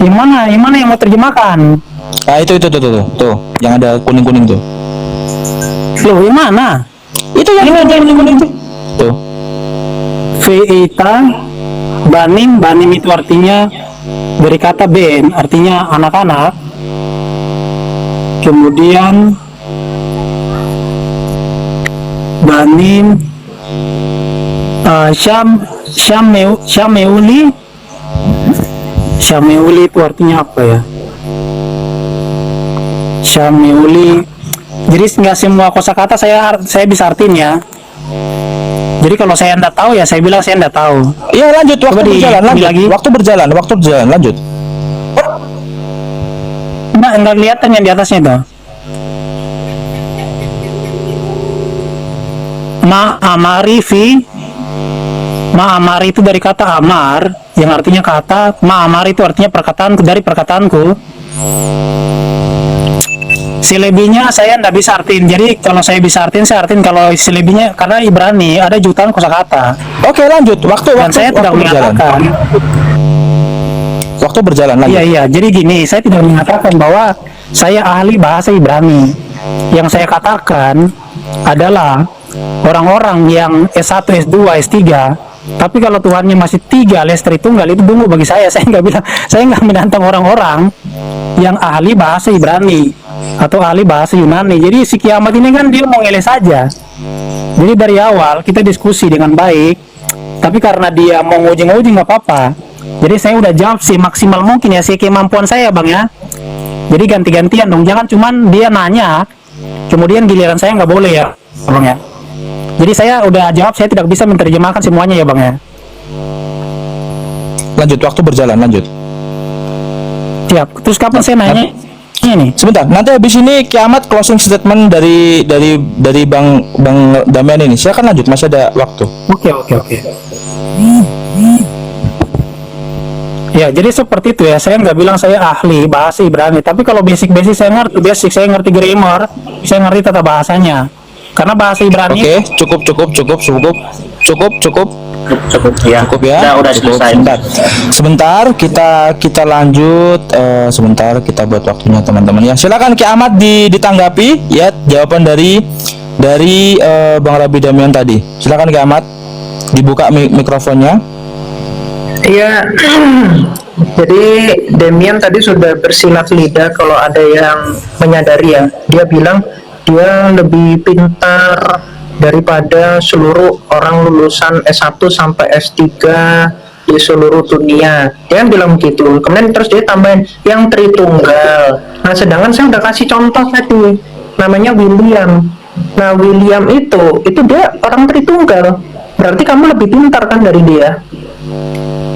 Yang mana yang mau terjemahkan? Ah, itu tuh, yang ada kuning-kuning tuh. Loh, yang mana? Itu yang kuning-kuning tuh. Tuh. Veita banim itu artinya dari kata ben, artinya anak-anak. Kemudian banim Syameuli itu artinya apa ya? Syameuli. Jadi nggak semua kosakata saya bisa artiin ya. Jadi kalau saya nggak tahu ya saya bilang saya nggak tahu. Iya, lanjut. Waktu berjalan, lanjut. lagi. Waktu berjalan, lanjut. Nggak kelihatan yang di atasnya itu. Ma'amari itu dari kata amar yang artinya kata. Ma'amari itu artinya perkataan dari perkataanku. Selebihnya saya nggak bisa artiin. Jadi kalau saya bisa artiin, saya artiin. Kalau selebihnya karena Ibrani ada jutaan kosakata. Oke, lanjut. Dan saya tidak mengatakan. Waktu berjalan lagi. Iya. Jadi gini, saya tidak mengatakan bahwa saya ahli bahasa Ibrani. Yang saya katakan adalah orang-orang yang S1, S2, S3. Tapi kalau Tuhannya masih 3 alias Tritunggal itu dungu bagi saya. Saya nggak menantang orang-orang yang ahli bahasa Ibrani atau ahli bahasa Yunani. Jadi si kiamat ini kan dia mau ngeles saja. Jadi dari awal kita diskusi dengan baik. Tapi karena dia mau nguji-nguji nggak apa-apa. Jadi saya udah jawab sih maksimal mungkin ya, kemampuan saya Bang ya. Jadi ganti-gantian dong, jangan cuman dia nanya kemudian giliran saya nggak boleh ya Bang ya. Jadi saya udah jawab, saya tidak bisa menerjemahkan semuanya ya Bang ya. Lanjut, waktu berjalan, lanjut. Siap. Terus kapan saya nanya? Ini. Sebentar, nanti habis ini kiamat closing statement dari Bang Damian ini. Silakan lanjut, masih ada waktu. Oke. Ya, jadi seperti itu ya. Saya nggak bilang saya ahli bahasa Ibrani, tapi kalau basic saya ngerti, saya ngerti grammar, saya ngerti tata bahasanya. Karena bahasa Ibrani. Oke, cukup ya. Cukup ya. Udah selesai. Sebentar, kita lanjut. Sebentar, kita buat waktunya teman-teman ya. Silakan kiamat ditanggapi ya jawaban dari Bang Rabi Damian tadi. Silakan kiamat dibuka mikrofonnya. Iya, jadi Demian tadi sudah bersilat lidah kalau ada yang menyadari ya. Dia bilang dia lebih pintar daripada seluruh orang lulusan S1 sampai S3 di seluruh dunia. Dia bilang begitu. Kemudian terus dia tambahin yang Tritunggal. Nah, sedangkan saya udah kasih contoh tadi, namanya William. Nah, William itu dia orang Tritunggal. Berarti kamu lebih pintar kan dari dia.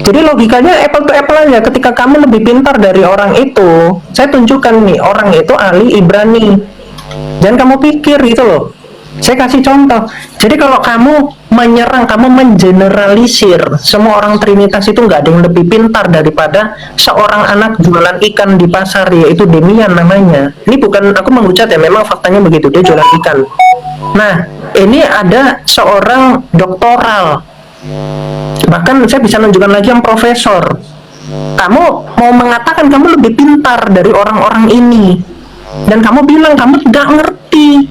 Jadi logikanya apple to apple aja. Ketika kamu lebih pintar dari orang itu, saya tunjukkan nih, orang itu ahli Ibrani. Jangan kamu pikir gitu loh. Saya kasih contoh. Jadi kalau kamu menyerang, kamu mengeneralisir semua orang Trinitas itu nggak ada yang lebih pintar daripada seorang anak jualan ikan di pasar, yaitu Demian namanya. Ini bukan aku menghujat ya, memang faktanya begitu, dia jualan ikan. Nah, ini ada seorang doktoral. Bahkan saya bisa menunjukkan lagi yang profesor. Kamu mau mengatakan kamu lebih pintar dari orang-orang ini, dan kamu bilang kamu tidak ngerti.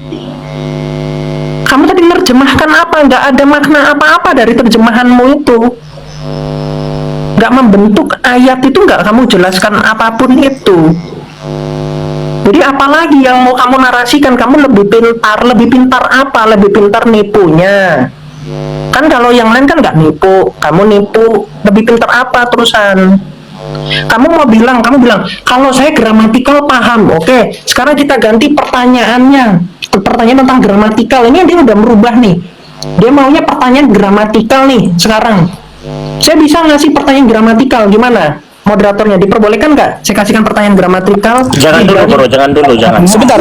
Kamu tadi menerjemahkan apa? Nggak ada makna apa-apa dari terjemahanmu itu. Nggak membentuk ayat itu, nggak kamu jelaskan apapun itu. Jadi apalagi yang mau kamu narasikan? Kamu lebih pintar apa? Lebih pintar nipunya. Kan kalau yang lain kan nggak nipu, kamu nipu. Lebih pintar apa terusan? Kamu bilang kalau saya gramatikal paham. Oke, sekarang kita ganti pertanyaannya. Pertanyaan tentang gramatikal ini dia udah merubah nih. Dia maunya pertanyaan gramatikal nih sekarang. Saya bisa ngasih pertanyaan gramatikal, gimana? Moderatornya diperbolehkan nggak? Saya kasihkan pertanyaan gramatikal. Jangan dulu bro, jangan. Sebentar,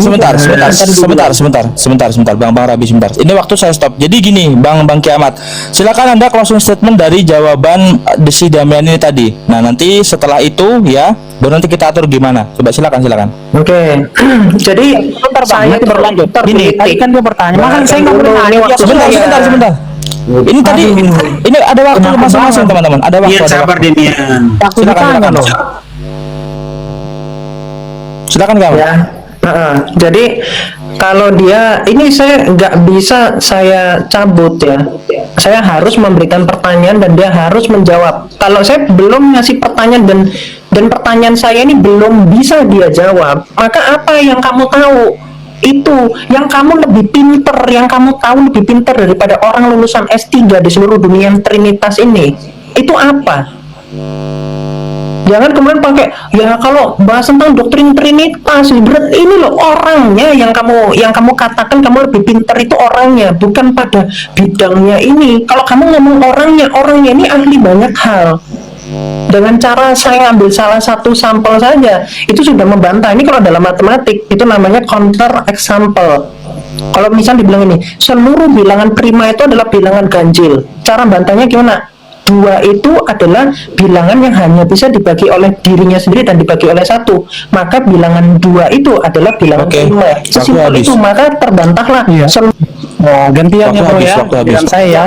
Bang Rabi sebentar. Ini waktu saya stop. Jadi gini, Bang Kiamat, silakan Anda closing statement dari jawaban si Damian ini tadi. Nah, nanti setelah itu ya, baru nanti kita atur gimana. Coba silakan. Oke. Jadi saya berlanjut. Gini, tadi kan dia bertanya, maka saya nggak boleh nanya. Sebentar. Ini tadi ini ada waktu masing-masing teman-teman. Ada waktu. Iya, sabar Demian. Silakan kamu. Ya. Jadi kalau dia ini saya nggak bisa saya cabut ya. Saya harus memberikan pertanyaan dan dia harus menjawab. Kalau saya belum ngasih pertanyaan dan pertanyaan saya ini belum bisa dia jawab, maka apa yang kamu tahu? Itu yang kamu lebih pinter, yang kamu tahu lebih pinter daripada orang lulusan S3 di seluruh dunia Trinitas ini. Itu apa? Jangan kemudian pakai ya kalau bahas tentang doktrin Trinitas, ini loh orangnya yang kamu katakan kamu lebih pinter itu orangnya, bukan pada bidangnya ini. Kalau kamu ngomong orangnya ini ahli banyak hal. Dengan cara saya ambil salah satu sampel saja itu sudah membantah. Ini kalau dalam matematik itu namanya counter example. Kalau misalnya dibilang ini seluruh bilangan prima itu adalah bilangan ganjil, cara bantahnya gimana? 2 itu adalah bilangan yang hanya bisa dibagi oleh dirinya sendiri dan dibagi oleh 1, maka bilangan 2 itu adalah bilangan prima. Sesimpel itu, maka terbantahlah. Gantian ya bro ya, bilang saya ya,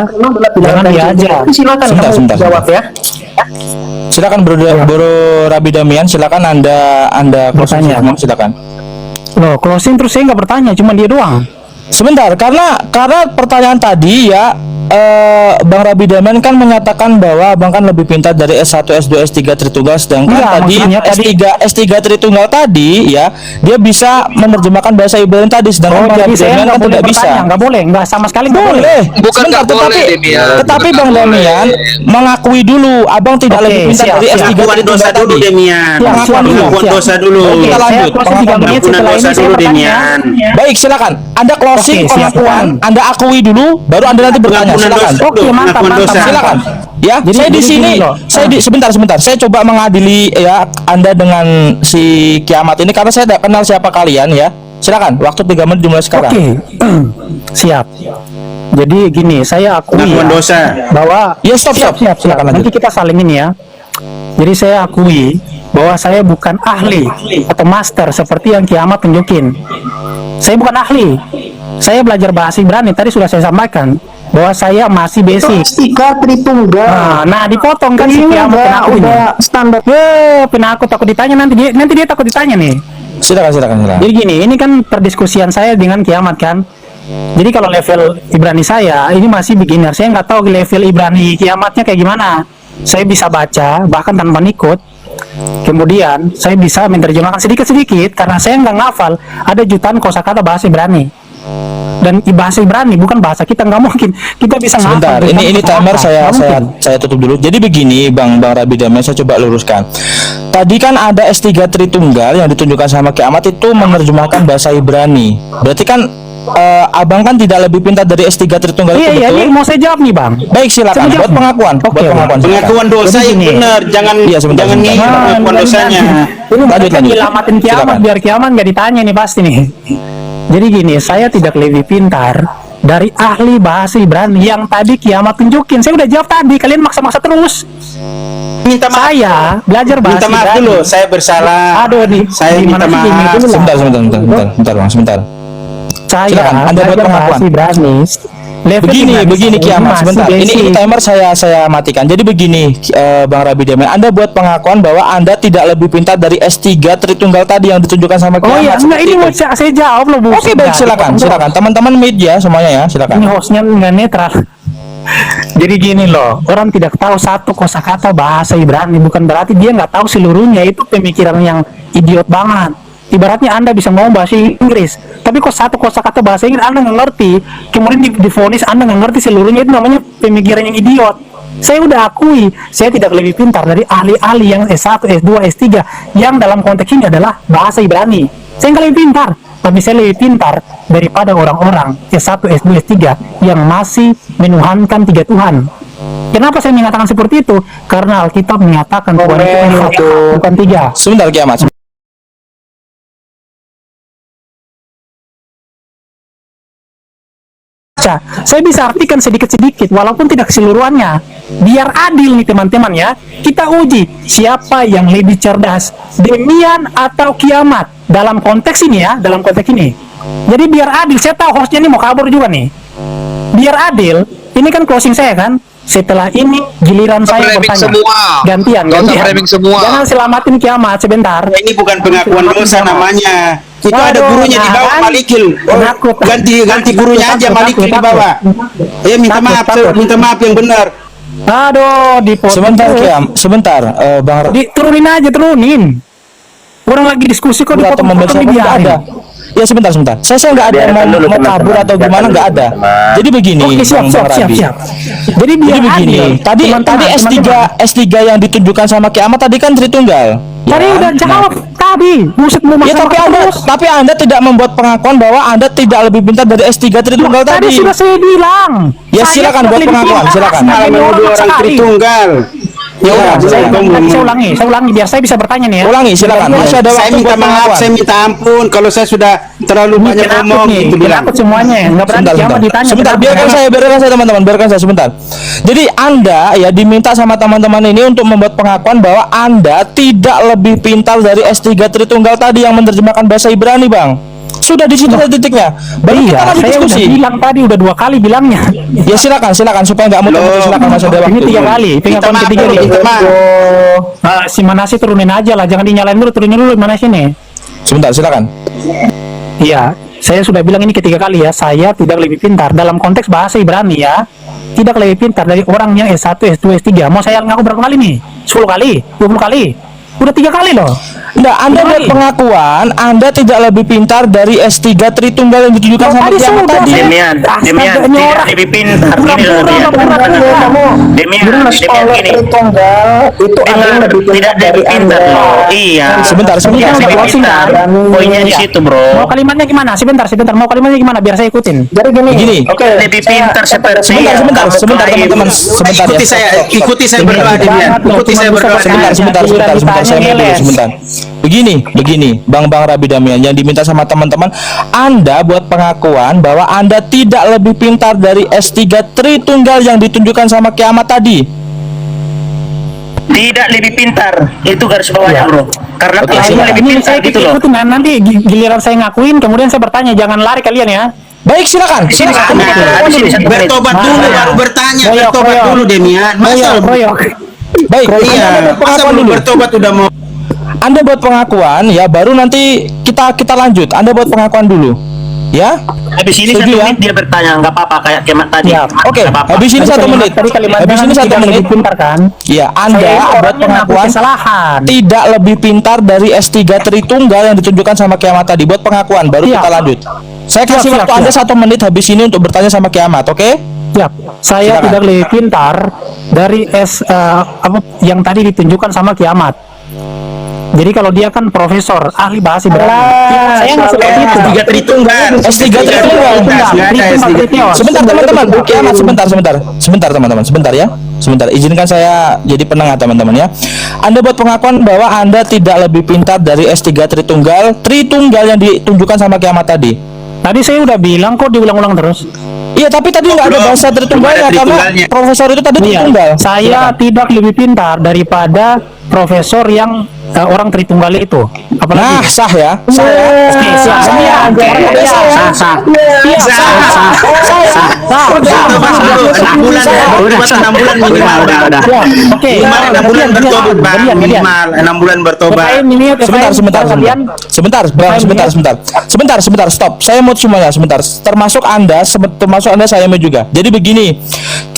jangan dia aja. Silakan kamu jawab ya. Silakan Bro Rabi Damian, silakan Anda closing statement, silakan. Loh, closing terus saya nggak bertanya, cuma dia doang. Sebentar, karena pertanyaan tadi ya, Bang Rabi Damian kan menyatakan bahwa Bang kan lebih pintar dari S1, S2, S3 Tritunggal, sedangkan S3 Tritunggal tadi ya, dia bisa menerjemahkan bahasa Ibrani tadi, sedangkan Bang Rabi Damian kan tidak bisa. Nggak boleh, nggak sama sekali nggak boleh. Bukan nggak boleh, tetapi Bang Damian mengakui dulu, Abang tidak lebih pintar dari S3 Tritunggal tadi. Pengakuan dosa dulu. Kita lanjut. Pengakuan dosa dulu Demian. Baik, silakan. Anda closing pengakuan, Anda akui dulu, baru Anda nanti bertanya. Silakan. Oke, mantap. Silakan. Ya, jadi, saya di sini, sebentar. Saya coba mengadili ya Anda dengan si Kiamat ini karena saya tidak kenal siapa kalian ya. Silakan. Waktu 3 menit dimulai sekarang. Oke. Siap. Jadi gini, saya akui dosa bahwa siap. Silakan lanjut. Nanti kita saling ini ya. Jadi saya akui bahwa saya bukan ahli atau master seperti yang Kiamat tunjukin. Saya bukan ahli. Saya belajar bahasa Ibrani, tadi sudah saya sampaikan bahwa saya masih basic. S3 Tritunggal. Nah, dipotong kan si Kiamat udah standar. Penakut takut ditanya nanti dia takut ditanya nih. Silakan. Jadi gini, ini kan perdiskusian saya dengan Kiamat kan. Jadi kalau level Ibrani saya ini masih beginner, saya nggak tahu level Ibrani Kiamatnya kayak gimana. Saya bisa baca bahkan tanpa ikut. Kemudian saya bisa menerjemahkan sedikit-sedikit karena saya nggak ngafal. Ada jutaan kosakata bahasa Ibrani. Dan bahasa Ibrani bukan bahasa kita, nggak mungkin kita bisa sebentar ini timer saya tutup dulu. Jadi begini Bang Rabi Damian, saya coba luruskan. Tadi kan ada S3 Tritunggal yang ditunjukkan sama Kiamat itu menerjemahkan bahasa Ibrani. Berarti kan Abang kan tidak lebih pintar dari S3 Tritunggal itu, betul? Iya, ini mau saya jawab nih Bang. Baik, silakan buat pengakuan. Pengakuan dosa yang benar, jangan pengakuan dosanya. Ini lanjut. Nyelamatin Kiamat biar Kiamat nggak ditanya nih pasti nih. Jadi gini, saya tidak lebih pintar dari ahli bahasa Ibrani yang tadi Kiamat tunjukin. Saya udah jawab tadi, kalian maksa-maksa terus. Minta maaf. Saya belajar bahasa Ibrani. Minta maaf dulu, saya bersalah. Aduh nih, saya minta maaf. Sebentar. Saya silakan, Anda buat pengakuan. Ibrani. Begini Kiamat, sebentar. Ini timer saya matikan. Jadi begini, Bang Rabi Damian, Anda buat pengakuan bahwa Anda tidak lebih pintar dari S3 Tritunggal tadi yang ditunjukkan sama Kiamat. Oh iya, enggak, ini mau saya jawab loh, Bu. Oke, baik, silakan. Teman-teman media semuanya ya, silakan. Ini hostnya nggak netral. Jadi gini loh, orang tidak tahu satu kosakata bahasa Ibrani bukan berarti dia nggak tahu seluruhnya. Itu pemikiran yang idiot banget. Ibaratnya Anda bisa ngomong bahasa Inggris, tapi kok satu kosakata bahasa Inggris Anda nggak ngerti, kemudian divonis Anda nggak ngerti seluruhnya, itu namanya pemikiran yang idiot. Saya udah akui, saya tidak lebih pintar dari ahli-ahli yang S1, S2, S3 yang dalam konteks ini adalah bahasa Ibrani. Saya nggak lebih pintar, tapi saya lebih pintar daripada orang-orang S1, S2, S3 yang masih menuhankan 3 Tuhan. Kenapa saya mengatakan seperti itu? Karena Alkitab menyatakan Tuhan itu bukan 3. Sebentar Kiamat. Saya bisa artikan sedikit-sedikit walaupun tidak keseluruhannya, biar adil nih teman-teman ya. Kita uji siapa yang lebih cerdas, Demian atau Kiamat dalam konteks ini ya, dalam konteks ini. Jadi biar adil, saya tahu hostnya ini mau kabur juga nih. Biar adil, ini kan closing saya kan. Setelah ini giliran saya bertanya. Semua. Gantian. Semua. Jangan selamatin Kiamat sebentar. Ini bukan pengakuan dosa namanya. Itu ada gurunya di bawah, Malikil. Ganti gurunya aja, Malikil di bawah. Minta maaf yang benar. Aduh, Sebentar Kiam, sebentar Bang turunin aja, turunin. Orang lagi diskusi kok dipotong-potong dibiarin. Ya sebentar. Saya nggak ada mau kabur atau gimana, nggak ada. Jadi begini, Oke, siap. Jadi begini. Tadi S3 yang ditunjukkan sama Kiamat tadi kan Tritunggal. Tadi udah jawab tadi. Buset mau masalah tapi Anda tidak membuat pengakuan bahwa Anda tidak lebih pintar dari S3 Tritunggal tadi. Tadi sudah saya bilang. Ya silakan buat pengakuan, silakan. Orang Tritunggal. Ya udah, saya ulangi biar saya bisa bertanya nih ya. Ulangi, silakan. Masih ada Saya waktu minta buat maaf, pengakuan. saya minta ampun kalau saya sudah terlalu banyak ngomong gitu bilang. Penakut semuanya, nggak berani Kiamat ditanya. Sebentar, biarkan saya teman-teman, biarkan saya sebentar. Jadi Anda ya diminta sama teman-teman ini untuk membuat pengakuan bahwa Anda tidak lebih pintar dari S3 Tritunggal tadi yang menerjemahkan bahasa Ibrani, Bang. Sudah di situ titiknya. Baru kita lagi saya diskusi. udah bilang tadi, udah 2 kali bilangnya. Ya silakan supaya nggak muter-muter, silakan masih ada waktu. Ini 3 kali, pengakuan ketiga nih. Si Manasi turunin aja lah, jangan dinyalain dulu, turunin dulu Manasi nih. Sebentar, silakan. Iya, saya sudah bilang ini ketiga kali ya, saya tidak lebih pintar dalam konteks bahasa Ibrani ya. Tidak lebih pintar dari orang yang S1, S2, S3. Mau saya ngaku berapa kali nih? 10 kali? 20 kali? Udah 3 kali loh. Enggak, Anda buat pengakuan Anda tidak lebih pintar dari S3 Tritunggal yang ditunjukkan sama Kiamat tadi. Demian tidak lebih pintar. Gini loh dia. Demian gini. Itu ada yang lebih Tidak lebih pintar loh. Iya. Sebentar. Poinnya di situ, bro. Mau kalimatnya gimana? Sebentar. Mau kalimatnya gimana? Biar saya ikutin. Jadi gini. Oke. Lebih pintar seperti. Sebentar teman-teman. Sebentar ya. Ikuti saya berdoa Demian. Ikuti saya berdoa. Sebentar. Sebentar. Begini, Bang Rabi Damian yang diminta sama teman-teman, Anda buat pengakuan bahwa Anda tidak lebih pintar dari S3 Tritunggal yang ditunjukkan sama Kiamat tadi. Tidak lebih pintar. Itu garis bawahnya, bro. Karena Oke, kalau lebih Ini pintar saya gitu loh. ikutin, nanti giliran saya ngakuin, kemudian saya bertanya, jangan lari kalian ya. Baik, silakan. Di sini satu menit. Bertobat dulu baru bertanya. Bertobat dulu Demian. Masa Baik, iya, masa belum bertobat udah mau. Anda buat pengakuan ya, baru nanti kita lanjut. Anda buat pengakuan dulu. Ya. Habis ini Setuju 1 ya? menit dia bertanya, nggak apa-apa kayak Kiamat tadi. Oke, Nggak apa-apa. habis ini 1 menit. Habis ini 1 menit. Pintar kan? Ya, Anda buat pengakuan kesalahan. tidak lebih pintar dari S3 Tritunggal yang ditunjukkan sama Kiamat tadi. Buat pengakuan, baru kita lanjut. Saya kasih waktu Anda 1 menit habis ini untuk bertanya sama Kiamat, oke? Siap. Saya tidak lebih pintar dari yang tadi ditunjukkan sama Kiamat. Jadi kalau dia kan profesor, ahli bahasa Ibrani. Saya nggak seperti itu. S3 Tritunggal. S3 Tritunggal. Sebentar teman-teman. Kiamat sebentar teman-teman. Sebentar ya. Sebentar, izinkan saya jadi penengah teman-teman ya. Anda buat pengakuan bahwa Anda tidak lebih pintar dari S3 Tritunggal yang ditunjukkan sama Kiamat tadi. Tadi saya udah bilang kok diulang-ulang terus. Iya, tapi tadi nggak ada bahasa Tritunggalnya karena profesor itu tadi Tritunggal. Saya tidak lebih pintar daripada profesor yang orang Tritunggal itu. Apalagi? Nah, sah ya. Oke. 6 bulan bertobat, Bang. Minimal 6 bulan bertobat. Sebentar, stop. Saya mau semuanya sebentar. Termasuk Anda saya mau juga. Jadi begini,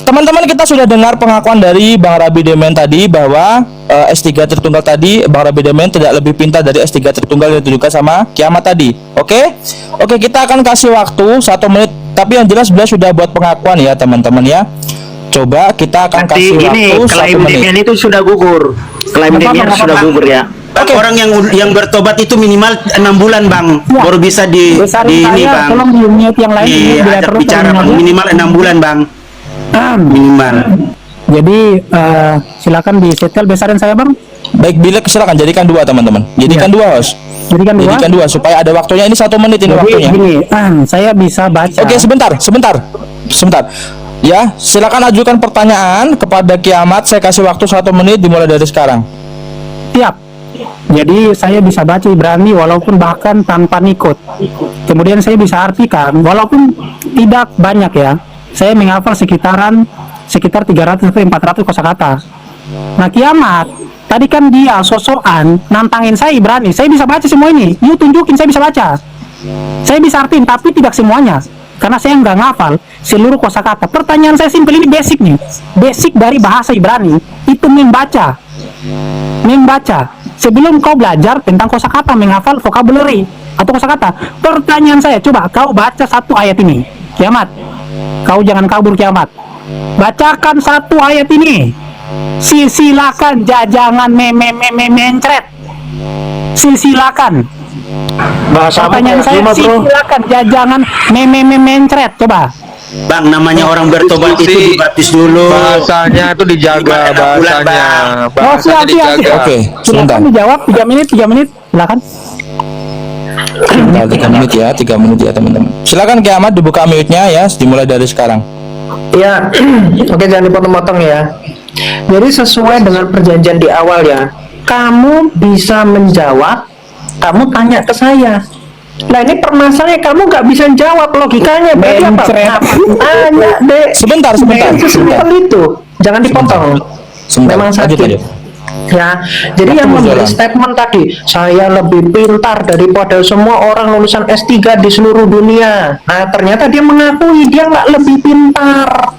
teman-teman, kita sudah dengar pengakuan dari Bang Rabi Damian tadi bahwa S3 Tritunggal tadi, Bang Rabi Damian tidak lebih pintar dari S3 Tritunggal yang ditunjukkan sama Kiamat tadi. Oke, kita akan kasih waktu 1 menit. Tapi yang jelas beliau sudah buat pengakuan ya teman-teman ya. Coba kita akan Berarti kasih ini waktu 1 klaim menit. Demian itu sudah gugur. Klaim Demian sudah gugur ya. Bang, orang yang bertobat itu minimal 6 bulan bang, Ya. baru bisa Besarin di ini saya, bang, tolong di mute yang lain, ini biar diajak terus bicara ngomong bang, aja. minimal 6 bulan bang, minimal. Jadi silakan disetel besaran saya bang. Baik, bila silakan jadikan 2 teman-teman. Jadikan 2 host. Jadikan 2. Jadikan 2 supaya ada waktunya. Ini 1 menit ini Jadi waktunya. gini, saya bisa baca. Oke, sebentar. Ya, silakan ajukan pertanyaan kepada Kiamat. Saya kasih waktu 1 menit dimulai dari sekarang. Siap. Jadi saya bisa baca Ibrani walaupun bahkan tanpa nikot. Kemudian saya bisa artikan walaupun tidak banyak ya. Saya menghafal sekitar 300 sampai 400 kosakata. Nah, Kiamat tadi kan dia sosokan nantangin saya Ibrani. Saya bisa baca semua ini. Yuk tunjukin saya bisa baca. Saya bisa artiin tapi tidak semuanya. Karena saya nggak ngafal seluruh kosakata. Pertanyaan saya simpel, ini basic nih. Basic dari bahasa Ibrani itu membaca. Sebelum kau belajar tentang kosakata, menghafal vocabulary atau kosakata. Pertanyaan saya, coba kau baca 1 ayat ini. Kiamat. Kau jangan kabur Kiamat. Bacakan 1 ayat ini. Silakan jangan mencret. Silakan. Bahasa apa Pertanyaan saya, silakan jangan mencret. Coba. Bang, namanya orang bertobat itu dibaptis dulu. Bahasanya itu dijaga, bahasanya. Bahasanya dijaga. Oke, sebentar. Silakan dijawab 3 menit. Silakan. Sebentar, 3 menit ya, 3 menit ya teman-teman. Silakan Kiamat dibuka mute-nya ya, dimulai dari sekarang. Ya, oke, jangan dipotong-potong ya. Jadi sesuai dengan perjanjian di awal ya, kamu bisa menjawab, kamu tanya ke saya. Nah ini permasalahannya kamu nggak bisa jawab, logikanya berarti apa? Tanya deh. Sebentar. Sesimpel itu, jangan dipotong. Sebentar. Memang sakit. Lanjut. Ya, jadi yang memberi statement tadi, saya lebih pintar daripada semua orang lulusan S3 di seluruh dunia. Nah, ternyata dia mengakui dia nggak lebih pintar.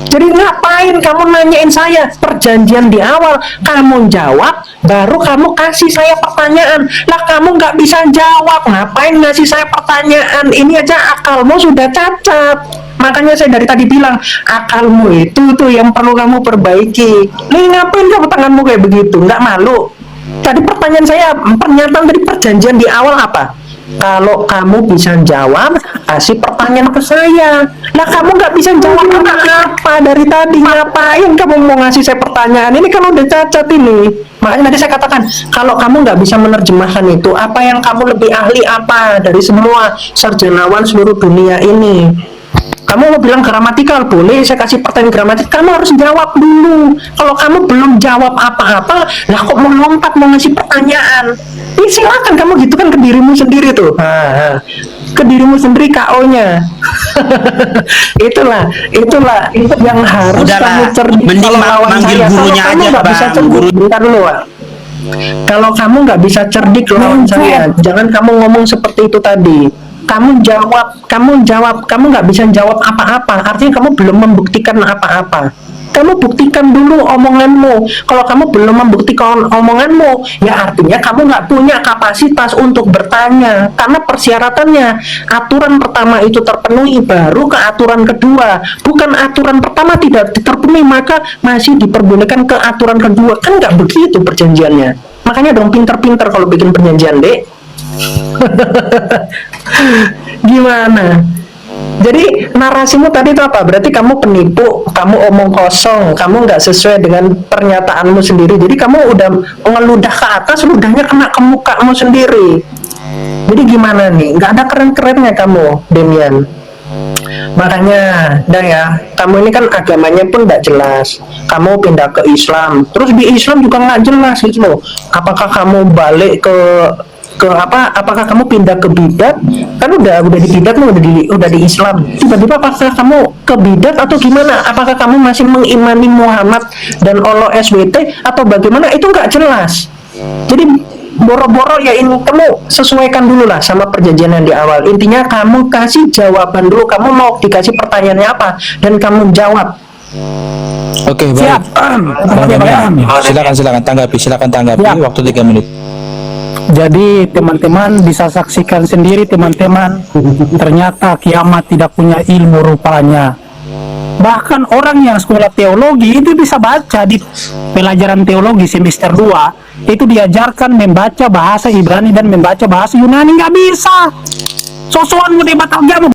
Jadi ngapain kamu nanyain saya? Perjanjian di awal kamu jawab, baru kamu kasih saya pertanyaan. Lah kamu nggak bisa jawab, ngapain ngasih saya pertanyaan? Ini aja akalmu sudah cacat. Makanya saya dari tadi bilang, akalmu itu tuh yang perlu kamu perbaiki. Nih ngapain kamu tanganmu kayak begitu? Nggak malu? Tadi pertanyaan saya, pernyataan dari perjanjian di awal apa? Kalau kamu bisa jawab, kasih pertanyaan ke saya. Lah kamu nggak bisa jawab apa dari tadi? Ngapain kamu mau ngasih saya pertanyaan? Ini kan udah cacat ini. Makanya tadi saya katakan, kalau kamu nggak bisa menerjemahkan itu, apa yang kamu lebih ahli apa dari semua sarjanawan seluruh dunia ini? Kamu mau bilang gramatikal, boleh saya kasih pertanyaan gramatik, kamu harus jawab dulu. Kalau kamu belum jawab apa-apa, lah kok mau lompat mau ngasih pertanyaan? Ini silakan kamu gitu kan ke dirimu sendiri tuh. Ke dirimu sendiri KO-nya. itulah yang harus kamu cerdik. Mending Kalau lawan manggil saya, gurunya kalau kamu aja, nggak bisa Bang. cerdik, bentar dulu, Pak. Kalau kamu nggak bisa cerdik lawan saya, jangan kamu ngomong seperti itu tadi. Kamu jawab, kamu nggak bisa jawab apa-apa. Artinya kamu belum membuktikan apa-apa. Kamu buktikan dulu omonganmu. Kalau kamu belum membuktikan omonganmu, ya artinya kamu nggak punya kapasitas untuk bertanya. Karena persyaratannya, aturan pertama itu terpenuhi, baru ke aturan kedua. Bukan aturan pertama tidak terpenuhi, maka masih diperbolehkan ke aturan kedua. Kan nggak begitu perjanjiannya. Makanya dong pinter-pinter kalau bikin perjanjian, Dek. Gimana? Jadi narasimu tadi itu apa? Berarti kamu penipu, kamu omong kosong, kamu nggak sesuai dengan pernyataanmu sendiri. Jadi kamu udah ngeludah ke atas, ludahnya kena ke mukamu sendiri. Jadi gimana nih? Nggak ada keren-kerennya kamu, Demian. Makanya, dah ya, kamu ini kan agamanya pun nggak jelas. Kamu pindah ke Islam, terus di Islam juga nggak jelas gitu loh. Apakah kamu balik ke apakah kamu pindah ke bidat, kan udah di bidat, udah di Islam, tiba-tiba apakah kamu ke bidat atau gimana? Apakah kamu masih mengimani Muhammad dan Allah SWT atau bagaimana? Itu nggak jelas. Jadi boro-boro ya, ini kamu sesuaikan dulu lah sama perjanjian yang di awal. Intinya kamu kasih jawaban dulu, kamu mau dikasih pertanyaannya apa dan kamu jawab. Oke, baik. Silakan tanggapi. Waktu 3 menit. Jadi teman-teman bisa saksikan sendiri teman-teman, ternyata Kiamat tidak punya ilmu rupanya. Bahkan orang yang sekolah teologi itu bisa baca di pelajaran teologi semester 2 itu diajarkan membaca bahasa Ibrani dan membaca bahasa Yunani, nggak bisa. Sosokan mau debat agama